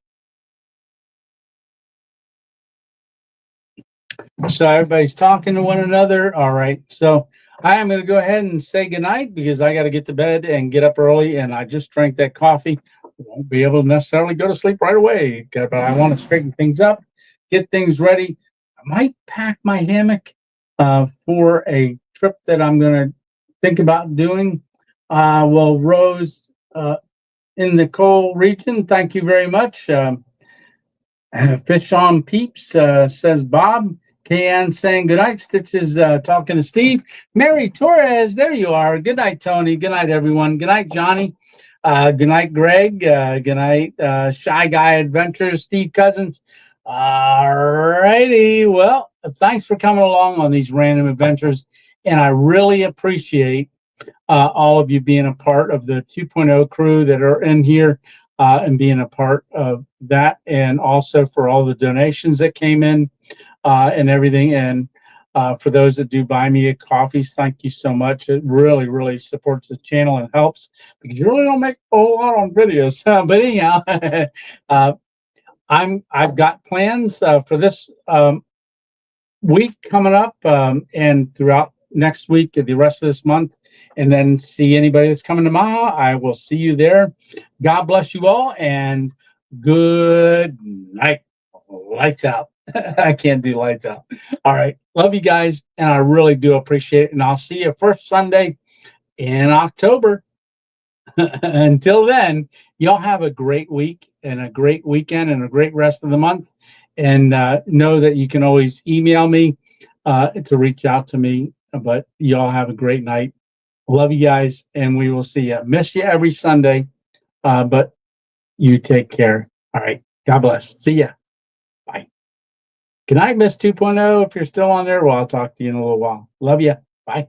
[SPEAKER 1] So everybody's talking to one another. All right. So I am going to go ahead and say goodnight because I got to get to bed and get up early. And I just drank that coffee. Won't be able to necessarily go to sleep right away, but I want to straighten things up, get things ready. I might pack my hammock for a trip that I'm going to think about doing. Well, Rose in the coal region, thank you very much. Fish on Peeps says Bob. Kayan saying good night. Stitches talking to Steve. Mary Torres, there you are. Good night, Tony. Good night, everyone. Good night, Johnny. Good night, Greg. Good night, Shy Guy Adventures, Steve Cousins. All righty. Well, thanks for coming along on these random adventures. And I really appreciate all of you being a part of the 2.0 crew that are in here and being a part of that. And also for all the donations that came in and everything. And for those that do buy me a coffees, thank you so much. It really, really supports the channel and helps because you really don't make a whole lot on videos. But anyhow, I've got plans for this week coming up and throughout next week and the rest of this month, and then see anybody that's coming tomorrow. I will see you there. God bless you all and good night. Lights out. I can't do lights out. All right. Love you guys. And I really do appreciate it. And I'll see you first Sunday in October. Until then, y'all have a great week and a great weekend and a great rest of the month. And know that you can always email me to reach out to me. But y'all have a great night. Love you guys. And we will see you. Miss you every Sunday. But you take care. All right. God bless. See ya. Bye. Good night, Miss 2.0. If you're still on there, well, I'll talk to you in a little while. Love you. Bye.